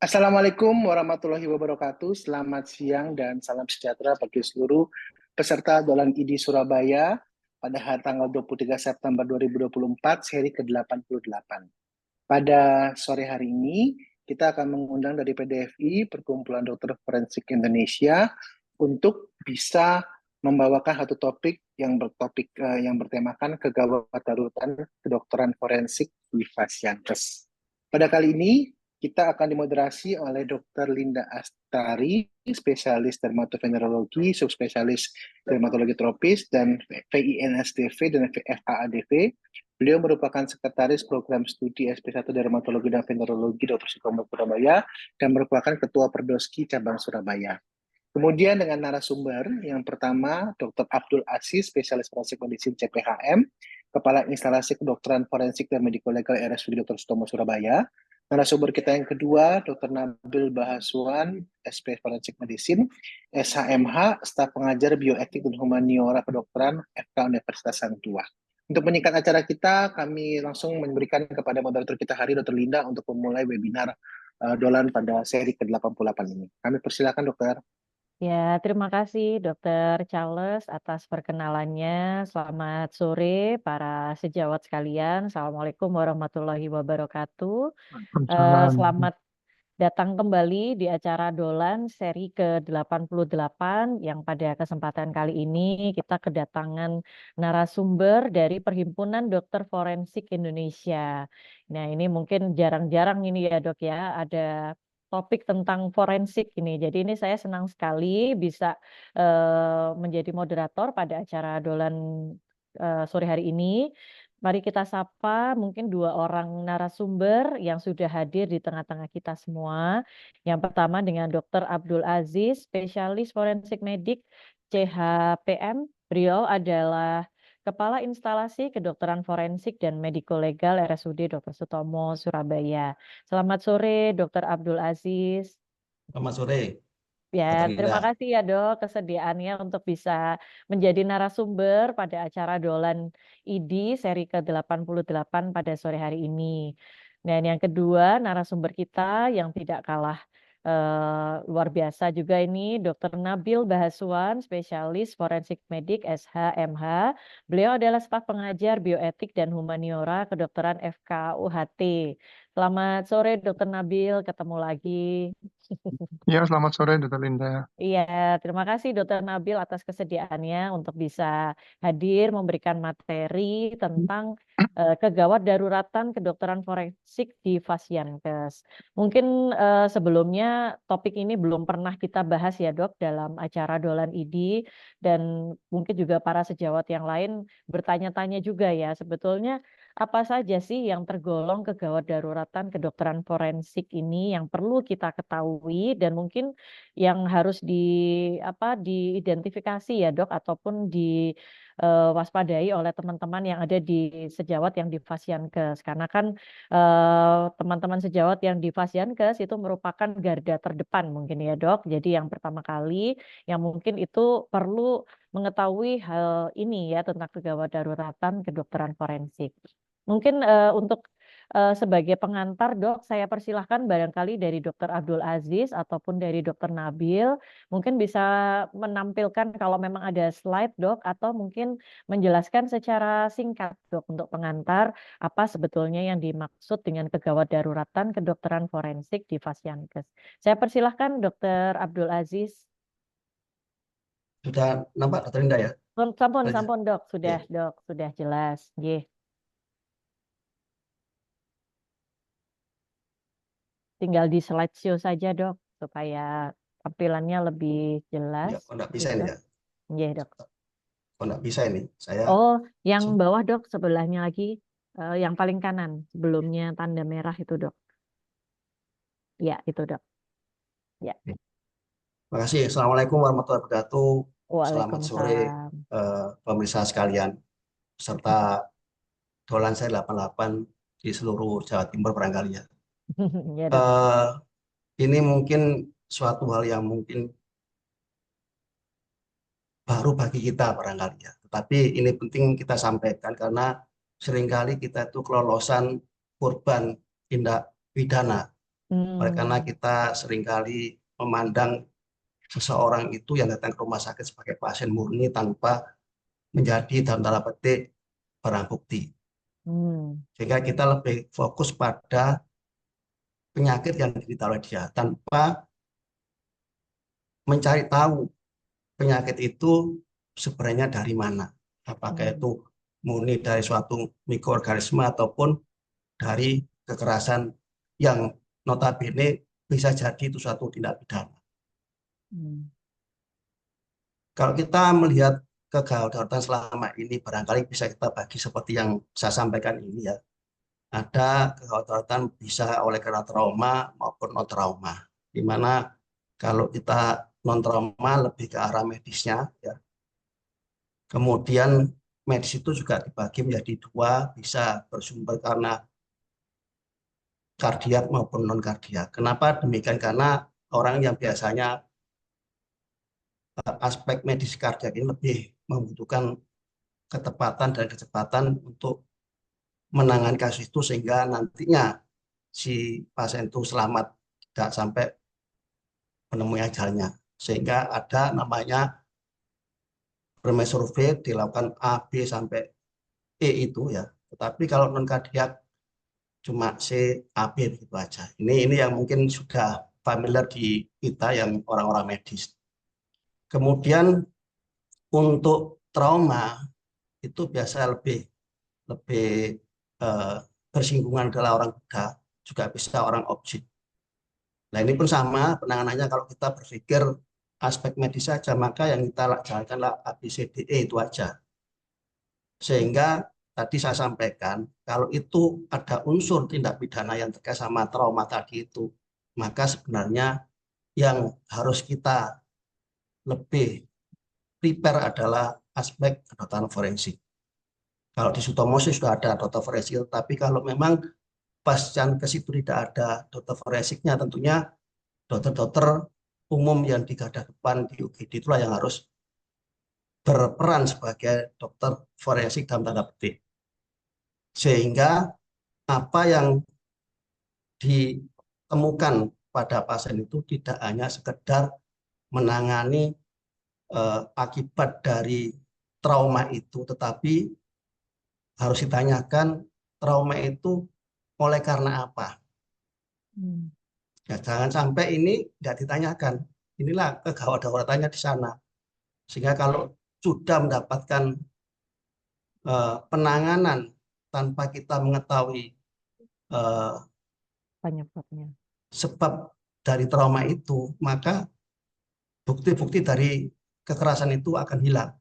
Assalamualaikum warahmatullahi wabarakatuh. Selamat siang dan salam sejahtera bagi seluruh peserta Dolan ID Surabaya pada hari tanggal 23 September 2024, seri ke-88. Pada sore hari ini, kita akan mengundang dari PDFI, Perkumpulan Dokter Forensik Indonesia, untuk bisa membawakan satu topik yang bertemakan kegawat daruratan kedokteran forensik di Fasiankes. Pada kali ini, kita akan dimoderasi oleh Dr. Linda Astari, spesialis dermatovenerologi, subspesialis dermatologi tropis, dan VINSDV dan FAADV. Beliau merupakan sekretaris program studi SP1 Dermatologi dan Venerologi Dr. Sutomo Surabaya dan merupakan ketua Perdoski cabang Surabaya. Kemudian dengan narasumber yang pertama, Dr. Abdul Aziz, spesialis forensik medicine CPHM, Kepala Instalasi Kedokteran Forensik dan Medico Legal RSUD Dr. Sutomo Surabaya. Narasumber kita yang kedua, Dr. Nabil Bahaswan, SP Forensik Medicine, SHMH, staf pengajar bioetik dan humaniora kedokteran FK Universitas Sang Tua. Untuk meningkat acara kita, kami langsung memberikan kepada moderator kita hari, Dr. Linda, untuk memulai webinar Dolan pada seri ke-88 ini. Kami persilakan, dokter. Ya, terima kasih Dokter Charles atas perkenalannya. Selamat sore para sejawat sekalian. Assalamualaikum warahmatullahi wabarakatuh. Selamat datang kembali di acara Dolan seri ke-88 yang pada kesempatan kali ini kita kedatangan narasumber dari Perhimpunan Dokter Forensik Indonesia. Nah, ini mungkin jarang-jarang ini ya Dok ya, ada topik tentang forensik ini. Jadi ini saya senang sekali bisa menjadi moderator pada acara Dolan sore hari ini. Mari kita sapa mungkin dua orang narasumber yang sudah hadir di tengah-tengah kita semua. Yang pertama dengan Dr. Abdul Aziz, spesialis forensik medik CHPM. Beliau adalah Kepala Instalasi Kedokteran Forensik dan Medico Legal RSUD Dr. Sutomo Surabaya. Selamat sore Dr. Abdul Aziz. Selamat sore, Ya, Dr. terima Linda. kasih ya Dok kesediaannya untuk bisa menjadi narasumber pada acara Dolan ID seri ke-88 pada sore hari ini. Dan yang kedua, narasumber kita yang tidak kalah luar biasa juga ini Dr. Nabil Bahaswan, spesialis forensik medik SHMH. Beliau adalah staf pengajar bioetik dan humaniora kedokteran FK UHT. Selamat sore Dr. Nabil, ketemu lagi. Ya, selamat sore, Dr. Linda. Iya, terima kasih Dr. Nabil atas kesediaannya untuk bisa hadir memberikan materi tentang kegawat daruratan kedokteran forensik di Fasiankes. Mungkin sebelumnya topik ini belum pernah kita bahas ya Dok dalam acara Dolan ID dan mungkin juga para sejawat yang lain bertanya-tanya juga ya sebetulnya apa saja sih yang tergolong kegawat daruratan kedokteran forensik ini yang perlu kita ketahui dan mungkin yang harus diidentifikasi ya Dok ataupun diwaspadai oleh teman-teman yang ada di sejawat yang di Fasiankes karena kan teman-teman sejawat yang di Fasiankes itu merupakan garda terdepan mungkin ya Dok. Jadi yang pertama kali yang mungkin itu perlu mengetahui hal ini ya tentang kegawat daruratan kedokteran forensik. Mungkin untuk sebagai pengantar Dok, saya persilahkan barangkali dari Dr. Abdul Aziz ataupun dari Dr. Nabil, mungkin bisa menampilkan kalau memang ada slide Dok, atau mungkin menjelaskan secara singkat Dok untuk pengantar apa sebetulnya yang dimaksud dengan kegawat daruratan kedokteran forensik di Fasiankes. Saya persilahkan Dr. Abdul Aziz. Sudah nampak, Dr. Linda ya? Sampun Dok, sudah Dok, sudah jelas. Tinggal di slideshow saja Dok, supaya tampilannya lebih jelas. Ya, kok nggak bisa ini ya? Iya Dok. Kok nggak bisa ini? Oh, yang bawah Dok, sebelahnya lagi, yang paling kanan, sebelumnya tanda merah itu Dok. Ya, itu Dok. Ya. Terima kasih. Assalamualaikum warahmatullahi wabarakatuh. Selamat sore pemirsa sekalian, serta Dolan seri 88 di seluruh Jawa Timur barangkali ya. Ya Dok. Ini mungkin suatu hal yang mungkin baru bagi kita barangkali ya. Tetapi ini penting kita sampaikan karena seringkali kita itu kelolosan korban tindak pidana Karena kita seringkali memandang seseorang itu yang datang ke rumah sakit sebagai pasien murni tanpa menjadi dalam tanda petik barang bukti. Sehingga kita lebih fokus pada penyakit yang diderita oleh dia tanpa mencari tahu penyakit itu sebenarnya dari mana. Apakah itu murni dari suatu mikroorganisme ataupun dari kekerasan yang notabene bisa jadi itu suatu tindak pidana. Kalau kita melihat kegawatan selama ini, barangkali bisa kita bagi seperti yang saya sampaikan ini ya. Ada kegawatan bisa oleh karena trauma maupun non trauma. Di mana kalau kita non trauma lebih ke arah medisnya ya. Kemudian medis itu juga dibagi menjadi dua, bisa bersumber karena kardiak maupun non kardiak. Kenapa demikian? Karena orang yang biasanya aspek medis kardiak ini lebih membutuhkan ketepatan dan kecepatan untuk menangani kasus itu sehingga nantinya si pasien itu selamat tidak sampai menemui ajalnya. Sehingga ada namanya bermain survei dilakukan A, B sampai E itu ya. Tetapi kalau non kardiak cuma C, A, B begitu aja. Ini yang mungkin sudah familiar di kita yang orang-orang medis. Kemudian untuk trauma itu biasa lebih bersinggungan adalah orang muda, juga bisa orang objek. Nah ini pun sama penanganannya, kalau kita berpikir aspek medis saja, maka yang kita jalankanlah ABCDE itu aja. Sehingga tadi saya sampaikan, kalau itu ada unsur tindak pidana yang terkait sama trauma tadi itu, maka sebenarnya yang harus kita lebih prepare adalah aspek kedokteran forensik. Kalau di Sutomo sudah ada dokter forensik, tapi kalau memang pasien ke situ tidak ada dokter forensiknya, tentunya dokter-dokter umum yang di garda depan di UGD itulah yang harus berperan sebagai dokter forensik dalam tanda petik. Sehingga apa yang ditemukan pada pasien itu tidak hanya sekedar menangani akibat dari trauma itu, tetapi harus ditanyakan trauma itu oleh karena apa. Ya, jangan sampai ini tidak ditanyakan. Inilah kegawat-gawatannya di sana. Sehingga kalau sudah mendapatkan penanganan tanpa kita mengetahui penyebabnya, sebab dari trauma itu, maka bukti-bukti dari kekerasan itu akan hilang.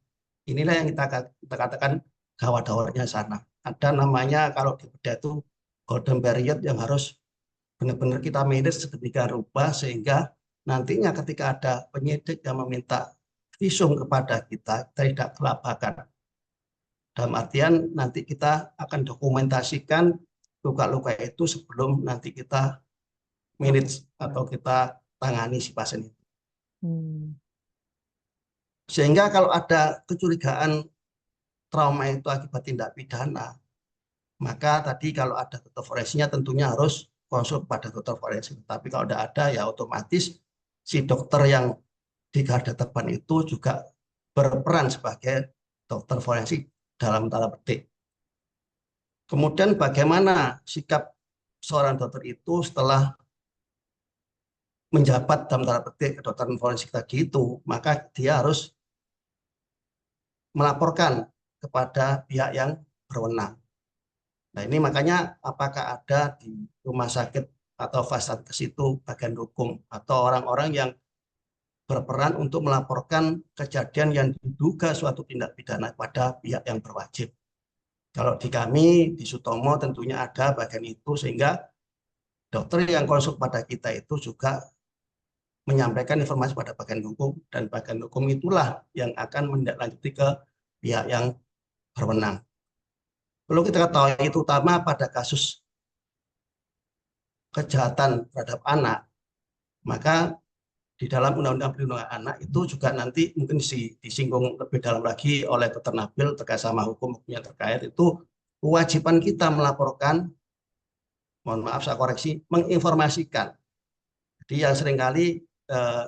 Inilah yang kita katakan gawat-gawatnya sana. Ada namanya kalau di bedah itu golden period yang harus benar-benar kita manage sedemikian rupa sehingga nantinya ketika ada penyidik yang meminta visum kepada kita tidak kelabakan. Dalam artian nanti kita akan dokumentasikan luka-luka itu sebelum nanti kita manage atau kita tangani si pasien itu. Sehingga kalau ada kecurigaan trauma itu akibat tindak pidana, maka tadi kalau ada dokter forensiknya tentunya harus konsul pada dokter forensik. Tapi kalau tidak ada ya otomatis si dokter yang di garda depan itu juga berperan sebagai dokter forensik dalam tanda petik. Kemudian bagaimana sikap seorang dokter itu setelah menjabat dalam tanda petik kedokteran forensik tadi itu, maka dia harus melaporkan kepada pihak yang berwenang. Nah ini makanya apakah ada di rumah sakit atau fasilitas itu bagian hukum atau orang-orang yang berperan untuk melaporkan kejadian yang diduga suatu tindak pidana pada pihak yang berwajib. Kalau di kami, di Sutomo tentunya ada bagian itu sehingga dokter yang konsul pada kita itu juga menyampaikan informasi pada bagian hukum dan bagian hukum itulah yang akan menindaklanjuti ke pihak yang berwenang. Perlu kita ketahui itu utama pada kasus kejahatan terhadap anak, maka di dalam Undang-Undang Perlindungan Anak itu juga nanti mungkin disinggung lebih dalam lagi oleh Dr. Nabil terkait sama hukum-hukumnya terkait itu kewajiban kita melaporkan mohon maaf saya koreksi, menginformasikan. Jadi yang seringkali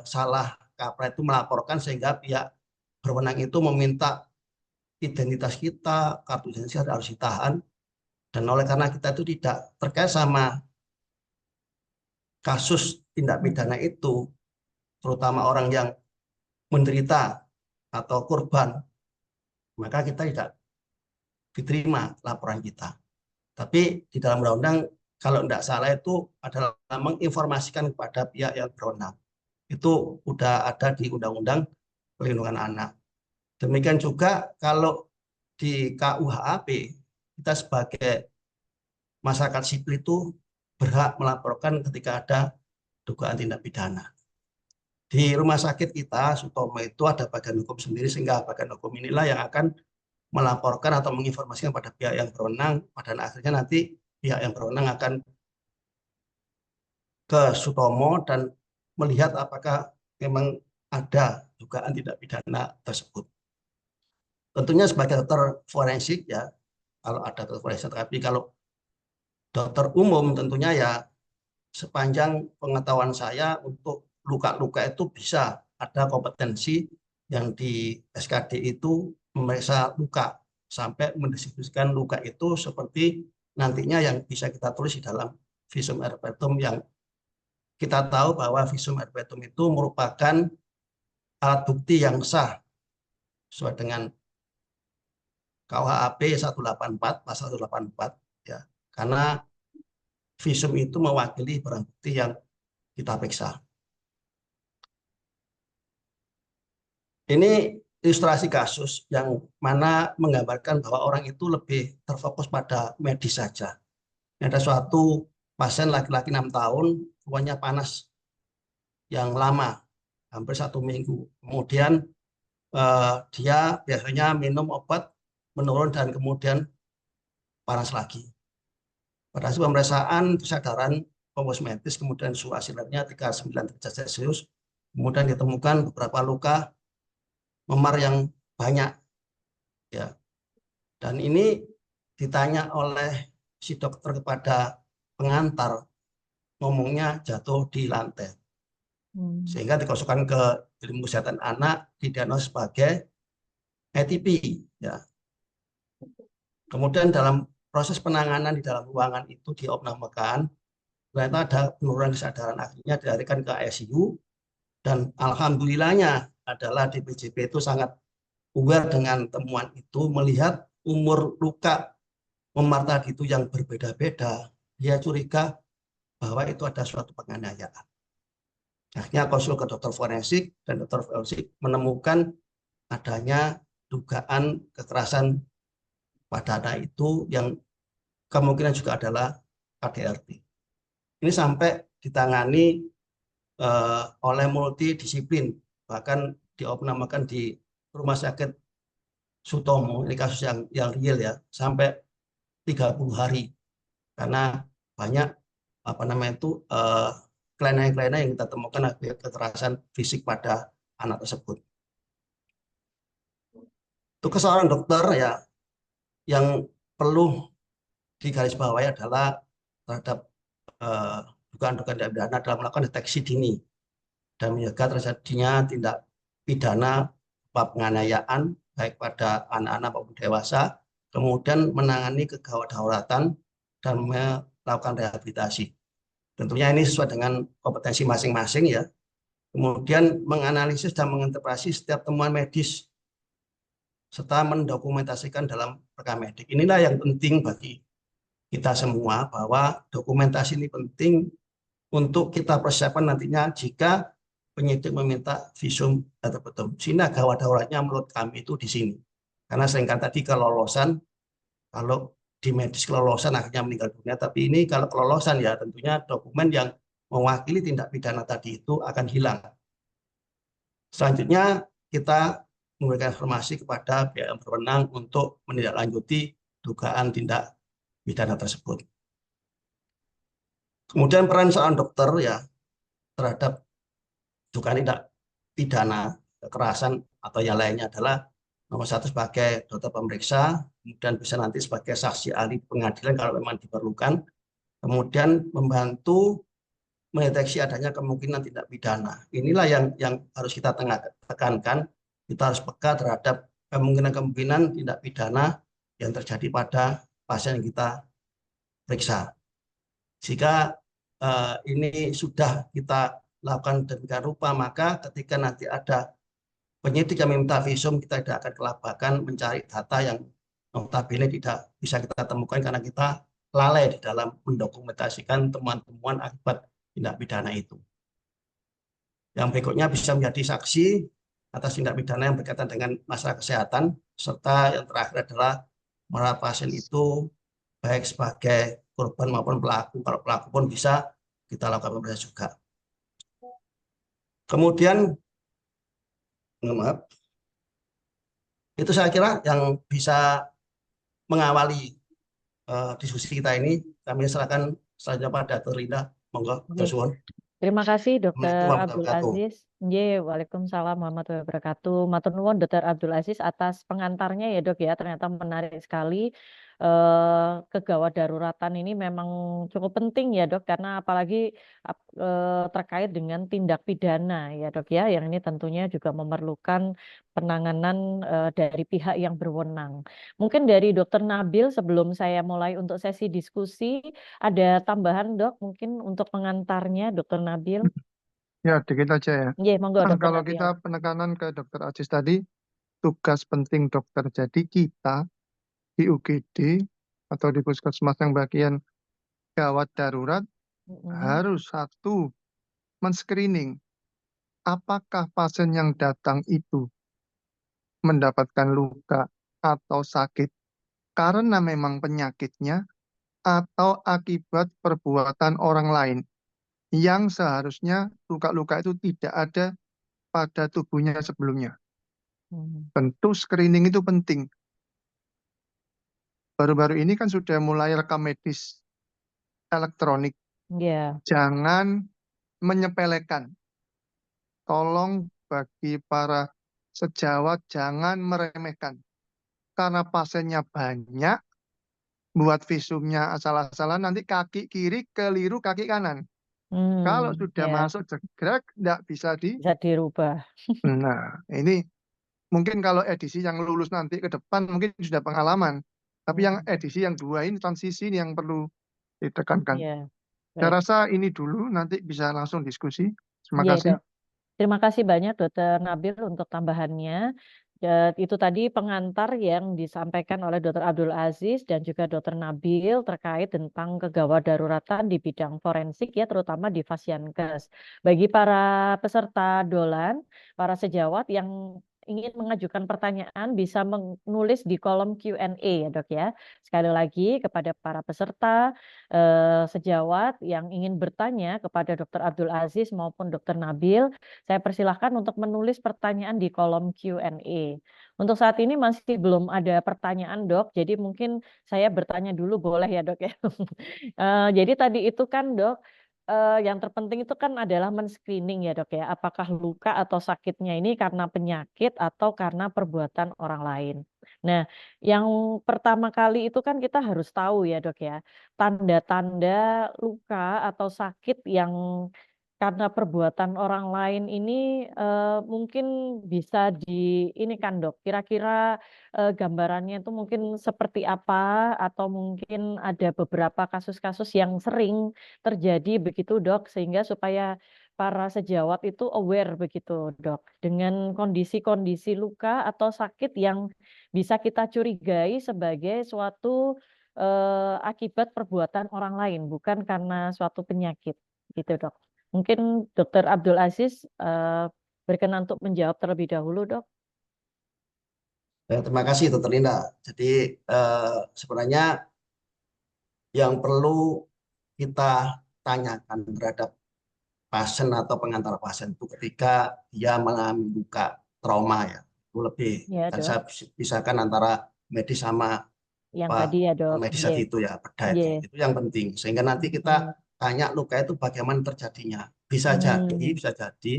salah kaprah itu melaporkan sehingga pihak berwenang itu meminta identitas kita, kartu identitas harus ditahan, dan oleh karena kita itu tidak terkait sama kasus tindak pidana itu, terutama orang yang menderita atau korban, maka kita tidak diterima laporan kita. Tapi di dalam undang-undang kalau tidak salah itu adalah menginformasikan kepada pihak yang berwenang. Itu sudah ada di Undang-Undang Perlindungan Anak. Demikian juga kalau di KUHP, kita sebagai masyarakat sipil itu berhak melaporkan ketika ada dugaan tindak pidana. Di rumah sakit kita, Sutomo itu ada bagian hukum sendiri, sehingga bagian hukum inilah yang akan melaporkan atau menginformasikan pada pihak yang berwenang. Pada akhirnya nanti pihak yang berwenang akan ke Sutomo dan melihat apakah memang ada dugaan tindak pidana tersebut. Tentunya sebagai dokter forensik ya, kalau ada dokter forensik, tapi kalau dokter umum tentunya ya sepanjang pengetahuan saya untuk luka-luka itu bisa ada kompetensi yang di SKD itu memeriksa luka sampai mendistribusikan luka itu seperti nantinya yang bisa kita tulis di dalam visum et repertum, yang kita tahu bahwa visum et repertum itu merupakan alat bukti yang sah sesuai dengan KUHP 184 pasal 184 ya, karena visum itu mewakili barang bukti yang kita periksa. Ini ilustrasi kasus yang mana menggambarkan bahwa orang itu lebih terfokus pada medis saja. Ini ada suatu pasien laki-laki 6 tahun, ruannya panas yang lama, hampir 1 minggu. Kemudian dia biasanya minum obat menurun dan kemudian panas lagi. Pada hasil pemeriksaan kesadaran komposmetis, kemudian suhu asilernya 39 derajat Celcius, kemudian ditemukan beberapa luka memar yang banyak ya. Dan ini ditanya oleh si dokter kepada pengantar, ngomongnya jatuh di lantai. Sehingga dikonsulkan ke ilmu kesehatan anak, didiagnosis sebagai ETP ya. Kemudian dalam proses penanganan di dalam ruangan itu diopnamenkan, ternyata ada penurunan kesadaran, akhirnya dilarikan ke ICU, dan alhamdulillahnya adalah DPJP itu sangat aware dengan temuan itu, melihat umur luka memar tadi itu yang berbeda-beda, dia curiga bahwa itu ada suatu penganiayaan. Akhirnya konsul ke dokter forensik, dan dokter forensik menemukan adanya dugaan kekerasan pada anak itu yang kemungkinan juga adalah KDRT. Ini sampai ditangani oleh multidisiplin, bahkan diopnamenkan di rumah sakit Sutomo. Ini kasus yang real ya, sampai 30 hari karena banyak kelainan-kelainan yang kita temukan akibat kekerasan fisik pada anak tersebut. Itu kesalahan dokter ya, yang perlu digarisbawahi adalah terhadap dugaan-dugaan tindak pidana dalam melakukan deteksi dini dan mencegah terjadinya tindak pidana penganiayaan baik pada anak-anak maupun dewasa, kemudian menangani kegawat-daulatan dan melakukan rehabilitasi. Tentunya ini sesuai dengan kompetensi masing-masing ya. Kemudian menganalisis dan menginterpretasi setiap temuan medis serta mendokumentasikan dalam rekam medik. Inilah yang penting bagi kita semua, bahwa dokumentasi ini penting untuk kita persiapkan nantinya jika penyidik meminta visum et repertum. Sehingga gawat daulatnya menurut kami itu di sini. Karena seringkali tadi kelolosan, kalau di medis kelolosan akhirnya meninggal dunia, tapi ini kalau kelolosan ya tentunya dokumen yang mewakili tindak pidana tadi itu akan hilang. Selanjutnya kita memberikan informasi kepada pihak yang berwenang untuk menindaklanjuti dugaan tindak pidana tersebut. Kemudian peran seorang dokter ya terhadap dugaan tindak pidana kekerasan atau yang lainnya adalah nomor 1 sebagai dokter pemeriksa, kemudian bisa nanti sebagai saksi ahli pengadilan kalau memang diperlukan. kemudian membantu mendeteksi adanya kemungkinan tindak pidana. Inilah yang harus kita tekankan. Kita harus peka terhadap kemungkinan tindak pidana yang terjadi pada pasien yang kita periksa. Jika ini sudah kita lakukan demikian rupa, maka ketika nanti ada penyidik yang meminta visum, kita tidak akan kelabakan mencari data yang notabene tidak bisa kita temukan karena kita lalai di dalam mendokumentasikan temuan-temuan akibat tindak pidana itu. Yang berikutnya bisa menjadi saksi atas tindak pidana yang berkaitan dengan masalah kesehatan, serta yang terakhir adalah merawat pasien itu baik sebagai korban maupun pelaku. Kalau pelaku pun bisa kita lakukan pemeriksaan juga. Kemudian, maaf, itu saya kira yang bisa mengawali diskusi kita ini. Kami serahkan selanjutnya pada Dr. Linda. Monggo, Dr. Suwon. Terima kasih Dr. Assalamualaikum Abdul Aziz. Waalaikumsalam warahmatullahi wabarakatuh. Matur nuwun Dr. Abdul Aziz atas pengantarnya ya Dok ya. Ternyata menarik sekali. Kegawat daruratan ini memang cukup penting ya Dok, karena apalagi terkait dengan tindak pidana ya Dok ya, yang ini tentunya juga memerlukan penanganan dari pihak yang berwenang. Mungkin dari Dr. Nabil sebelum saya mulai untuk sesi diskusi, ada tambahan Dok mungkin untuk pengantarnya Dr. Nabil? Ya, dikit aja ya. Iya, monggo Dr. Kalau Nabil. kita penekanan ke Dr. Aziz tadi, tugas penting dokter. Jadi kita di UGD atau di puskesmas yang bagian gawat darurat harus satu, men-screening apakah pasien yang datang itu mendapatkan luka atau sakit karena memang penyakitnya atau akibat perbuatan orang lain yang seharusnya luka-luka itu tidak ada pada tubuhnya sebelumnya. Tentu screening itu penting. Baru-baru ini kan sudah mulai rekam medis elektronik. Jangan menyepelekan. Tolong bagi para sejawat jangan meremehkan. Karena pasiennya banyak, buat visumnya asal-asalan, nanti kaki kiri keliru kaki kanan. Kalau sudah masuk jegrek, tidak bisa dirubah. Nah, ini mungkin kalau edisi yang lulus nanti ke depan mungkin sudah pengalaman. Tapi yang edisi yang 2 ini transisi ini yang perlu ditekankan. Saya rasa ini dulu, nanti bisa langsung diskusi. Terima kasih. Dok. Terima kasih banyak Dr. Nabil untuk tambahannya. Itu tadi pengantar yang disampaikan oleh Dr. Abdul Aziz dan juga Dr. Nabil terkait tentang kegawat daruratan di bidang forensik ya, terutama di Fasiankes. Bagi para peserta dolan, para sejawat yang ingin mengajukan pertanyaan bisa menulis di kolom Q&A ya Dok ya. Sekali lagi kepada para peserta sejawat yang ingin bertanya kepada Dr. Abdul Aziz maupun Dr. Nabil, saya persilahkan untuk menulis pertanyaan di kolom Q&A. Untuk saat ini masih belum ada pertanyaan Dok, jadi mungkin saya bertanya dulu boleh ya Dok ya. Jadi tadi itu kan Dok, yang terpenting itu kan adalah men-screening ya Dok ya, apakah luka atau sakitnya ini karena penyakit atau karena perbuatan orang lain. Nah, yang pertama kali itu kan kita harus tahu ya Dok ya, tanda-tanda luka atau sakit yang karena perbuatan orang lain ini mungkin bisa ini kan Dok, kira-kira gambarannya itu mungkin seperti apa, atau mungkin ada beberapa kasus-kasus yang sering terjadi begitu Dok, sehingga supaya para sejawat itu aware begitu Dok, dengan kondisi-kondisi luka atau sakit yang bisa kita curigai sebagai suatu akibat perbuatan orang lain, bukan karena suatu penyakit gitu Dok. Mungkin Dr. Abdul Aziz berkenan untuk menjawab terlebih dahulu, Dok. Terima kasih, Dr. Linda. Jadi sebenarnya yang perlu kita tanyakan terhadap pasien atau pengantar pasien itu ketika dia mengalami luka trauma ya, itu lebih kan saya pisahkan antara medis sama yang tadi ya Dok, medis tadi itu ya, beda itu yang penting. Sehingga nanti kita tanya luka itu bagaimana terjadinya. Bisa jadi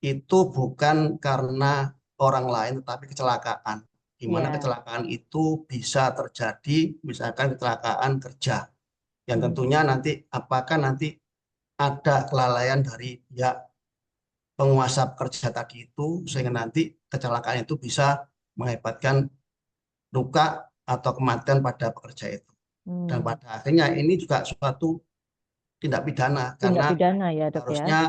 itu bukan karena orang lain tetapi kecelakaan. Di mana kecelakaan itu bisa terjadi misalkan kecelakaan kerja. Yang tentunya nanti apakah nanti ada kelalaian dari pihak penguasa pekerja tadi itu sehingga nanti kecelakaan itu bisa mengakibatkan luka atau kematian pada pekerja itu. Dan pada akhirnya ini juga suatu tindak pidana Tindak karena pidana ya, Dok, ya. harusnya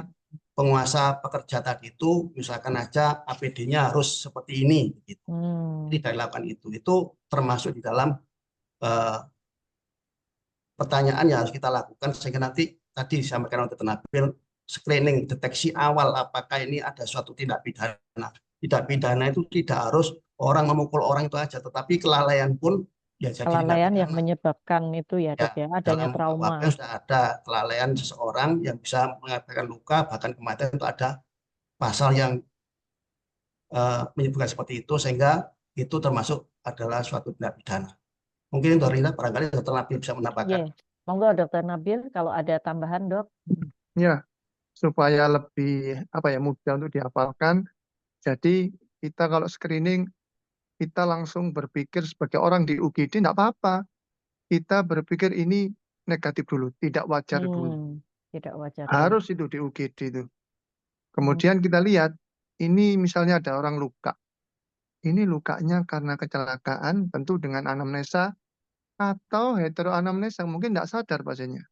penguasa pekerja tadi itu misalkan aja APD-nya harus seperti ini gitu. Tidak dilakukan itu termasuk di dalam pertanyaan yang harus kita lakukan sehingga nanti tadi disampaikan oleh Dr. Nabil, screening, deteksi awal apakah ini ada suatu tindak pidana. Tindak pidana itu tidak harus orang memukul orang itu aja, tetapi kelalaian pun ya jadi kelalaian yang menyebabkan itu ya, Dok, ya, adanya dalam trauma. KUHP sudah ada kelalaian seseorang yang bisa mengakibatkan luka bahkan kematian, itu ada pasal yang menyebutkan seperti itu sehingga itu termasuk adalah suatu tindak pidana. Mungkin Dorina barangkali Dr. Nabil bisa menambahkan. Monggo Dr. Nabil kalau ada tambahan, Dok. Ya, supaya lebih mudah untuk dihafalkan. Jadi kita kalau screening kita langsung berpikir sebagai orang di UGD tidak apa-apa. Kita berpikir ini negatif dulu, tidak wajar dulu. Tidak wajar. Harus itu di UGD itu. Kemudian kita lihat ini misalnya ada orang luka. Ini lukanya karena kecelakaan, tentu dengan anamnesa atau heteroanamnesa, mungkin tidak sadar pasiennya.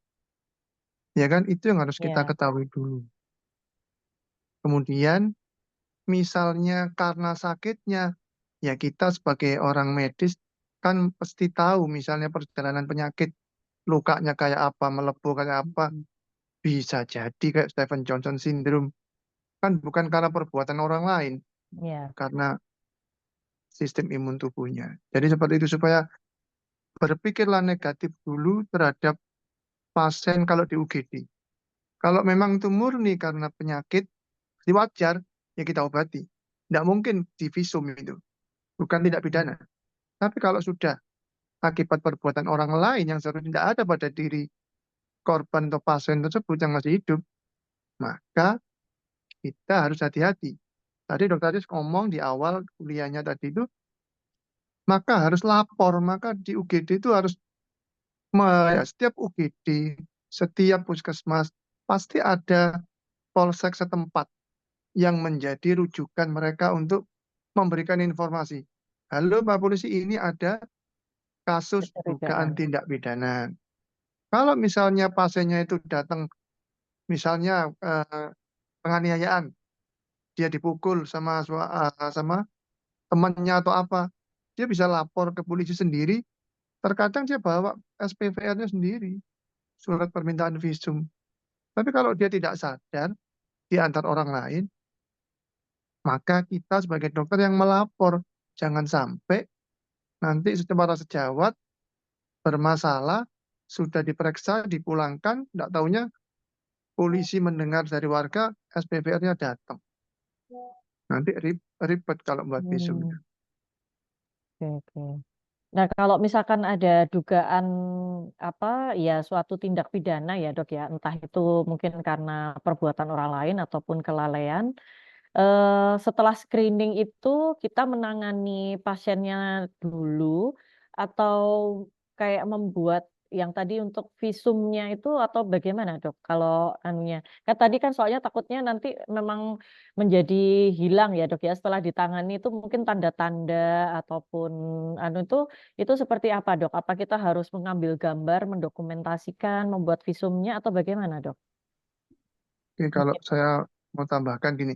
Ya kan, itu yang harus kita ketahui dulu. Kemudian misalnya karena sakitnya, ya kita sebagai orang medis kan pasti tahu misalnya perjalanan penyakit, lukanya kayak apa, melepuh kayak apa. Bisa jadi kayak Stephen Johnson syndrome. Kan bukan karena perbuatan orang lain, karena sistem imun tubuhnya. Jadi seperti itu, supaya berpikirlah negatif dulu terhadap pasien kalau di UGD. Kalau memang itu murni karena penyakit, wajar, ya kita obati. Tidak mungkin divisum itu. Bukan tindak pidana. Tapi kalau sudah akibat perbuatan orang lain yang seharusnya tidak ada pada diri korban atau pasien tersebut yang masih hidup, maka kita harus hati-hati. Tadi Dr. Aziz ngomong di awal kuliahnya tadi itu, maka harus lapor. Maka di UGD itu harus, setiap UGD, setiap puskesmas, pasti ada polsek setempat yang menjadi rujukan mereka untuk memberikan informasi. Halo Pak Polisi, ini ada kasus dugaan tindak pidana. Kalau misalnya pasiennya itu datang, misalnya penganiayaan, dia dipukul sama temannya atau apa, dia bisa lapor ke polisi sendiri. Terkadang dia bawa SPVR-nya sendiri, surat permintaan visum. Tapi kalau dia tidak sadar di antar orang lain, maka kita sebagai dokter yang melapor. Jangan sampai nanti secara sejawat bermasalah, sudah diperiksa, dipulangkan, tidak tahunya polisi mendengar dari warga, SPVR-nya datang. Nanti ribet kalau buat visumnya. Oke. Nah, kalau misalkan ada dugaan suatu tindak pidana ya, Dok, ya, entah itu mungkin karena perbuatan orang lain ataupun kelalaian, setelah screening itu kita menangani pasiennya dulu atau kayak membuat yang tadi untuk visumnya itu atau bagaimana, Dok? Kalau anunya, kan tadi kan soalnya takutnya nanti memang menjadi hilang ya, Dok, ya, setelah ditangani itu mungkin tanda-tanda ataupun itu seperti apa, Dok? Apa kita harus mengambil gambar, mendokumentasikan, membuat visumnya atau bagaimana, Dok? Oke, kalau saya mau tambahkan gini.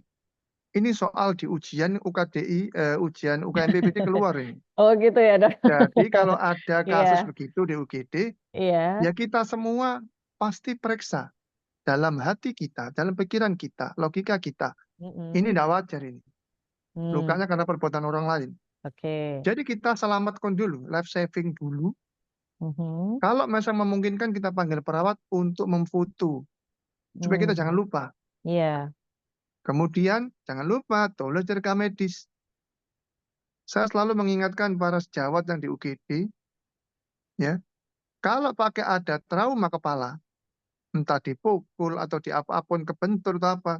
Ini soal di ujian UKDI, ujian UKMPBD keluar ini. Oh gitu ya, Dok. Jadi kalau ada kasus begitu di UGD, ya kita semua pasti periksa dalam hati kita, dalam pikiran kita, logika kita. Ini tidak wajar ini. Lukanya karena perbuatan orang lain. Jadi kita selamatkan dulu, life saving dulu. Kalau misalnya memungkinkan kita panggil perawat untuk memfoto, supaya kita jangan lupa. Kemudian jangan lupa tulis rekam medis. Saya selalu mengingatkan para sejawat yang di UGD, ya, kalau pakai ada trauma kepala, entah dipukul atau di apapun, kebentur atau apa,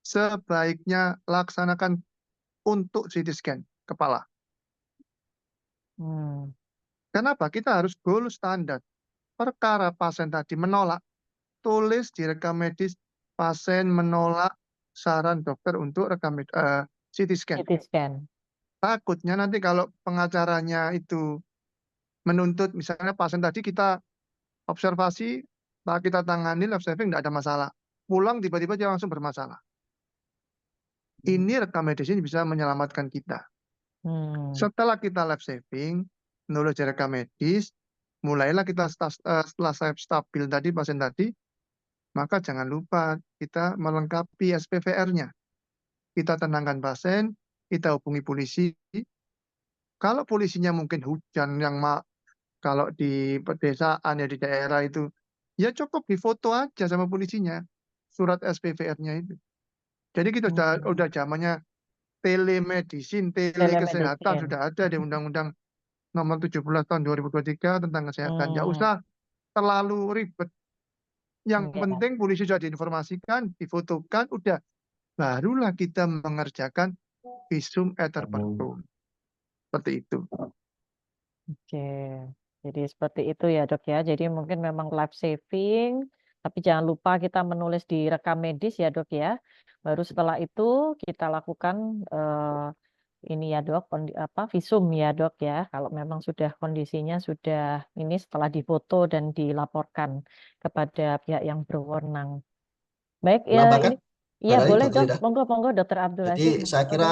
sebaiknya laksanakan untuk CT scan kepala. Kenapa? Kita harus gold standar. perkara pasien tadi menolak, tulis di rekam medis pasien menolak saran dokter untuk CT scan. CT scan. Takutnya nanti kalau pengacaranya itu menuntut, misalnya pasien tadi kita observasi, kita tangani life saving, tidak ada masalah. Pulang tiba-tiba dia langsung bermasalah. Ini rekam medis ini bisa menyelamatkan kita. Setelah kita life saving, menulis di rekam medis, mulailah kita setelah stabil tadi pasien tadi, maka jangan lupa kita melengkapi SPVR-nya. Kita tenangkan pasien, kita hubungi polisi. Kalau polisinya mungkin hujan yang kalau di pedesaan ya di daerah itu, ya cukup difoto aja sama polisinya surat SPVR-nya itu. Jadi kita udah zamannya telemedicine, telekesehatan sudah ada di Undang-Undang Nomor 17 Tahun 2023 tentang kesehatan. Nggak usah terlalu ribet. Yang penting polisi sudah diinformasikan, difotokan, udah barulah kita mengerjakan visum et repertum. Seperti itu. Oke, jadi seperti itu ya dok ya. Jadi mungkin memang life saving, tapi jangan lupa kita menulis di rekam medis ya dok ya. Baru setelah itu kita lakukan ini ya dok, visum ya dok ya. Kalau memang sudah kondisinya sudah ini setelah difoto dan dilaporkan kepada pihak yang berwenang. Baik ya, Menambahkan, ini iya boleh Dr. dok, Linda. monggo Dokter Abdul Aziz. Jadi saya kira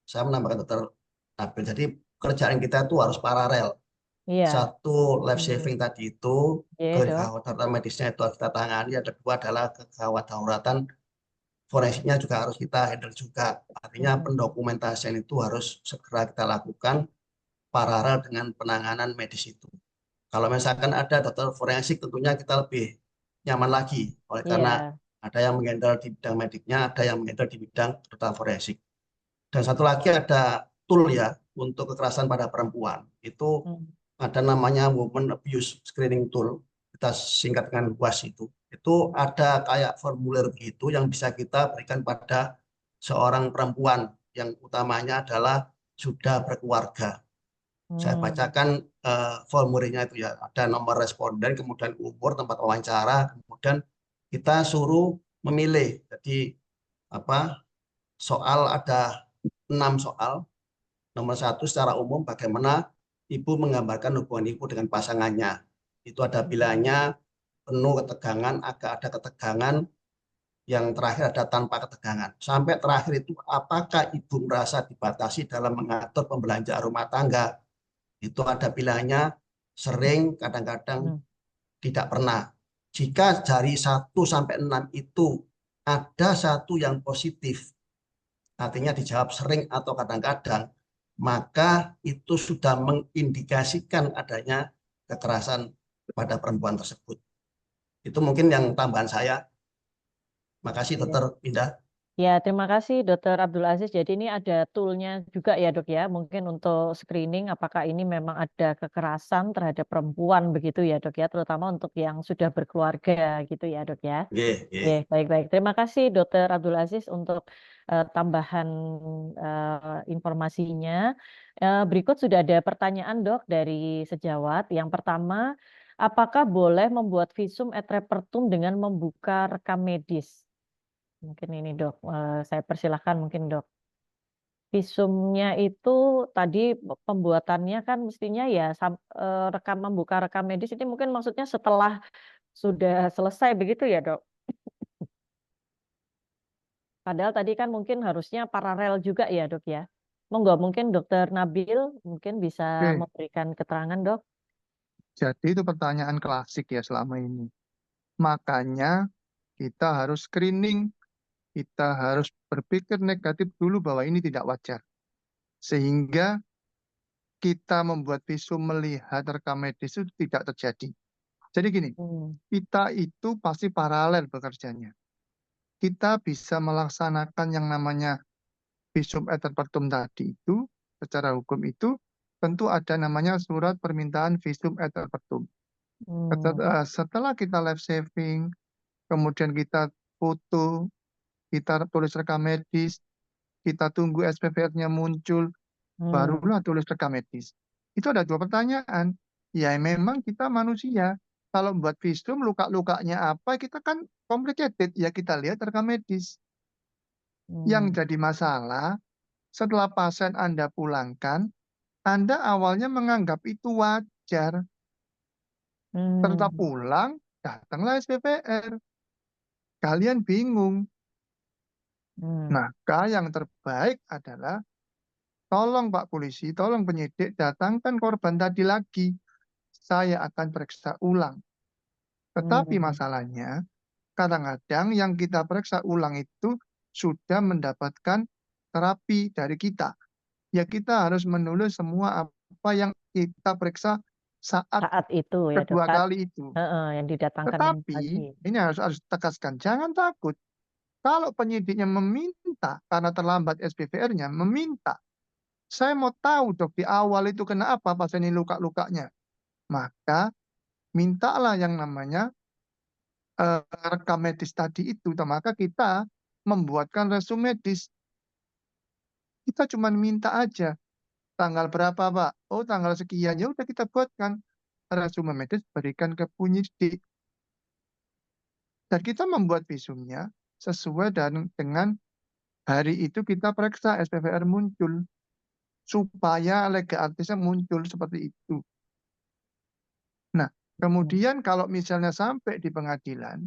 saya menambahkan Dr. Nabil. Jadi kerjaan kita itu harus paralel. Iya. Satu, life saving tadi itu, Iya, Dok. kekhawatiran medisnya itu harus kita tangani. Yang kedua adalah kekhawatiran forensiknya juga harus kita handle juga. Artinya pendokumentasian itu harus segera kita lakukan paralel dengan penanganan medis itu. Kalau misalkan ada dokter forensik, tentunya kita lebih nyaman lagi. Oleh karena ada yang menghandle di bidang mediknya, ada yang menghandle di bidang kedokteran forensik. Dan satu lagi ada tool ya untuk kekerasan pada perempuan. Itu ada namanya Women Abuse Screening Tool. Kita singkat dengan WAS itu. Itu ada kayak formulir begitu yang bisa kita berikan pada seorang perempuan yang utamanya adalah sudah berkeluarga. Saya bacakan formulirnya itu ya. Ada nomor responden, kemudian umur, tempat wawancara, kemudian kita suruh memilih. Jadi soal ada 6 soal. Nomor 1, secara umum bagaimana ibu menggambarkan hubungan ibu dengan pasangannya. Itu ada pilihannya penuh ketegangan, agak ada ketegangan, yang terakhir ada tanpa ketegangan. Sampai terakhir itu apakah ibu merasa dibatasi dalam mengatur pembelanjaan rumah tangga. Itu ada pilihannya sering, kadang-kadang tidak pernah. Jika dari 1 sampai 6 itu ada satu yang positif, artinya dijawab sering atau kadang-kadang, maka itu sudah mengindikasikan adanya kekerasan pada perempuan tersebut. Itu mungkin yang tambahan saya. Makasih Dokter Indah. Ya, terima kasih Dokter Abdul Aziz. Jadi ini ada toolnya juga ya dok ya, mungkin untuk screening apakah ini memang ada kekerasan terhadap perempuan begitu ya dok ya, terutama untuk yang sudah berkeluarga gitu ya dok ya. Baik. Terima kasih Dokter Abdul Aziz untuk tambahan informasinya. Berikut sudah ada pertanyaan dok dari sejawat. Yang pertama, apakah boleh membuat visum et repertum dengan membuka rekam medis? Mungkin ini dok, saya persilahkan mungkin dok. Visumnya itu tadi pembuatannya kan mestinya ya membuka rekam medis ini mungkin maksudnya setelah sudah selesai begitu ya dok? Padahal tadi kan mungkin harusnya paralel juga ya dok ya. Mungkin Dokter Nabil mungkin bisa memberikan keterangan dok. Jadi itu pertanyaan klasik ya selama ini. Makanya kita harus screening. Kita harus berpikir negatif dulu bahwa ini tidak wajar. Sehingga kita membuat visum melihat rekam medis itu tidak terjadi. Jadi gini, kita itu pasti paralel bekerjanya. Kita bisa melaksanakan yang namanya visum et repertum tadi itu, secara hukum itu, tentu ada namanya surat permintaan visum et repertum. Setelah kita life saving, kemudian kita foto, kita tulis rekam medis, kita tunggu SPVR-nya muncul, barulah tulis rekam medis. Itu ada 2 pertanyaan. Ya memang kita manusia. Kalau buat visum luka-lukanya apa, kita kan complicated. Ya kita lihat rekam medis. Yang Hmm. jadi masalah, setelah pasien Anda pulangkan, Anda awalnya menganggap itu wajar. Serta Hmm. pulang, datanglah SPPR. Kalian bingung. Hmm. Maka yang terbaik adalah, tolong Pak Polisi, tolong penyidik, datangkan korban tadi lagi. Saya akan periksa ulang. Tetapi Hmm. masalahnya, kadang-kadang yang kita periksa ulang itu sudah mendapatkan terapi dari kita. Ya kita harus menulis semua apa yang kita periksa saat Saat itu ya dok, kedua saat kali itu. yang didatangkan lagi. Tetapi ini harus tegaskan, jangan takut. Kalau penyidiknya meminta, karena terlambat SPVR-nya, meminta, saya mau tahu dok di awal itu kena apa pasien ini luka-lukanya. Maka mintalah yang namanya rekam medis tadi itu. Maka kita membuatkan resume medis. Kita cuma minta aja, tanggal berapa Pak? Oh tanggal sekian, ya udah kita buatkan resume medis, berikan ke penyidik. Dan kita membuat visumnya sesuai dengan hari itu kita periksa SPVR muncul. Supaya lega artisnya muncul seperti itu. Nah, kemudian kalau misalnya sampai di pengadilan,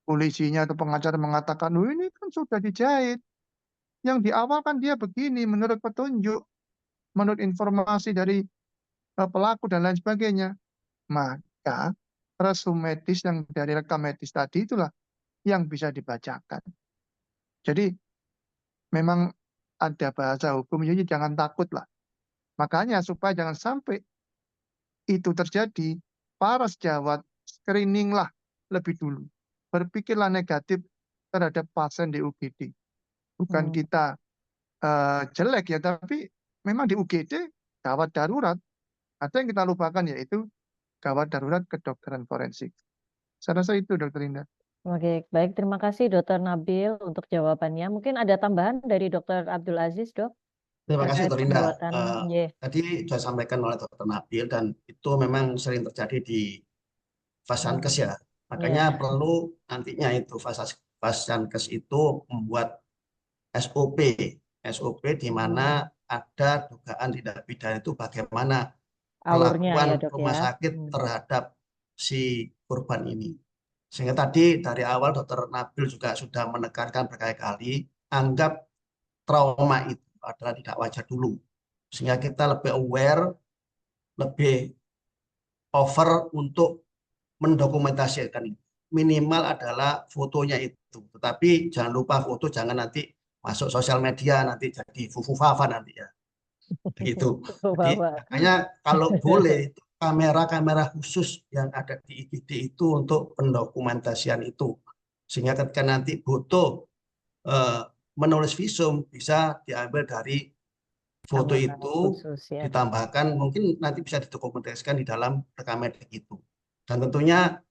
polisinya atau pengacara mengatakan, oh ini kan sudah dijahit. Yang di awal kan dia begini, menurut petunjuk, menurut informasi dari pelaku dan lain sebagainya. Maka resume medis yang dari rekam medis tadi itulah yang bisa dibacakan. Jadi memang ada bahasa hukum, jadi jangan takut lah. Makanya supaya jangan sampai itu terjadi, para sejawat screeninglah lebih dulu. Berpikirlah negatif terhadap pasien di UGD. Bukan kita jelek ya, tapi memang di UGD gawat darurat. Ada yang kita lupakan yaitu gawat darurat kedokteran forensik. Saya rasa itu Dokter Indah. Oke, baik. Terima kasih Dokter Nabil untuk jawabannya. Mungkin ada tambahan dari Dokter Abdul Aziz, Dok, Terima kasih terkait Dokter Indah. penguatan. Yeah. Tadi sudah disampaikan oleh Dokter Nabil dan itu memang sering terjadi di Vasankes ya. Makanya Yeah. perlu nantinya itu Vasankes itu membuat SOP, SOP di mana ada dugaan tindak pidana itu bagaimana Alurnya ya perlakuan dok rumah ya. sakit terhadap si korban ini. Sehingga tadi dari awal Dokter Nabil juga sudah menekankan berkali-kali, anggap trauma itu adalah tidak wajar dulu. Sehingga kita lebih aware, lebih over untuk mendokumentasikan itu. Minimal adalah fotonya itu. Tetapi jangan lupa foto, jangan nanti masuk sosial media, nanti jadi fufu-fafa nanti ya. Begitu. Jadi makanya kalau boleh itu kamera-kamera khusus yang ada di IGD itu untuk pendokumentasian itu. Sehingga ketika nanti butuh menulis visum bisa diambil dari foto kamera itu khusus ya dok. ditambahkan mungkin nanti bisa didokumentasikan di dalam rekam medik itu. Dan tentunya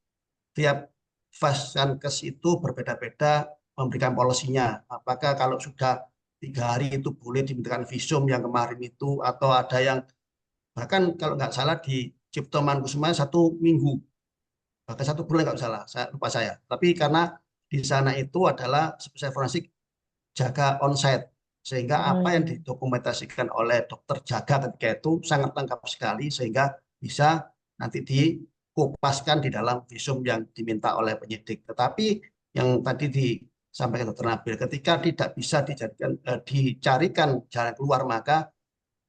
tiap Vasankes itu berbeda-beda memberikan polisinya. Apakah kalau sudah 3 hari itu boleh dimintakan visum yang kemarin itu, atau ada yang bahkan kalau nggak salah di Cipto Mangunkusumo 1 minggu, bahkan 1 bulan nggak salah, lupa saya. Tapi karena di sana itu adalah spesialis forensik jaga onsite, sehingga apa yang didokumentasikan oleh dokter jaga ketika itu sangat lengkap sekali, sehingga bisa nanti dikupaskan di dalam visum yang diminta oleh penyidik. Tetapi yang tadi disampaikan Dokter Nabil, ketika tidak bisa dicarikan jalan keluar, maka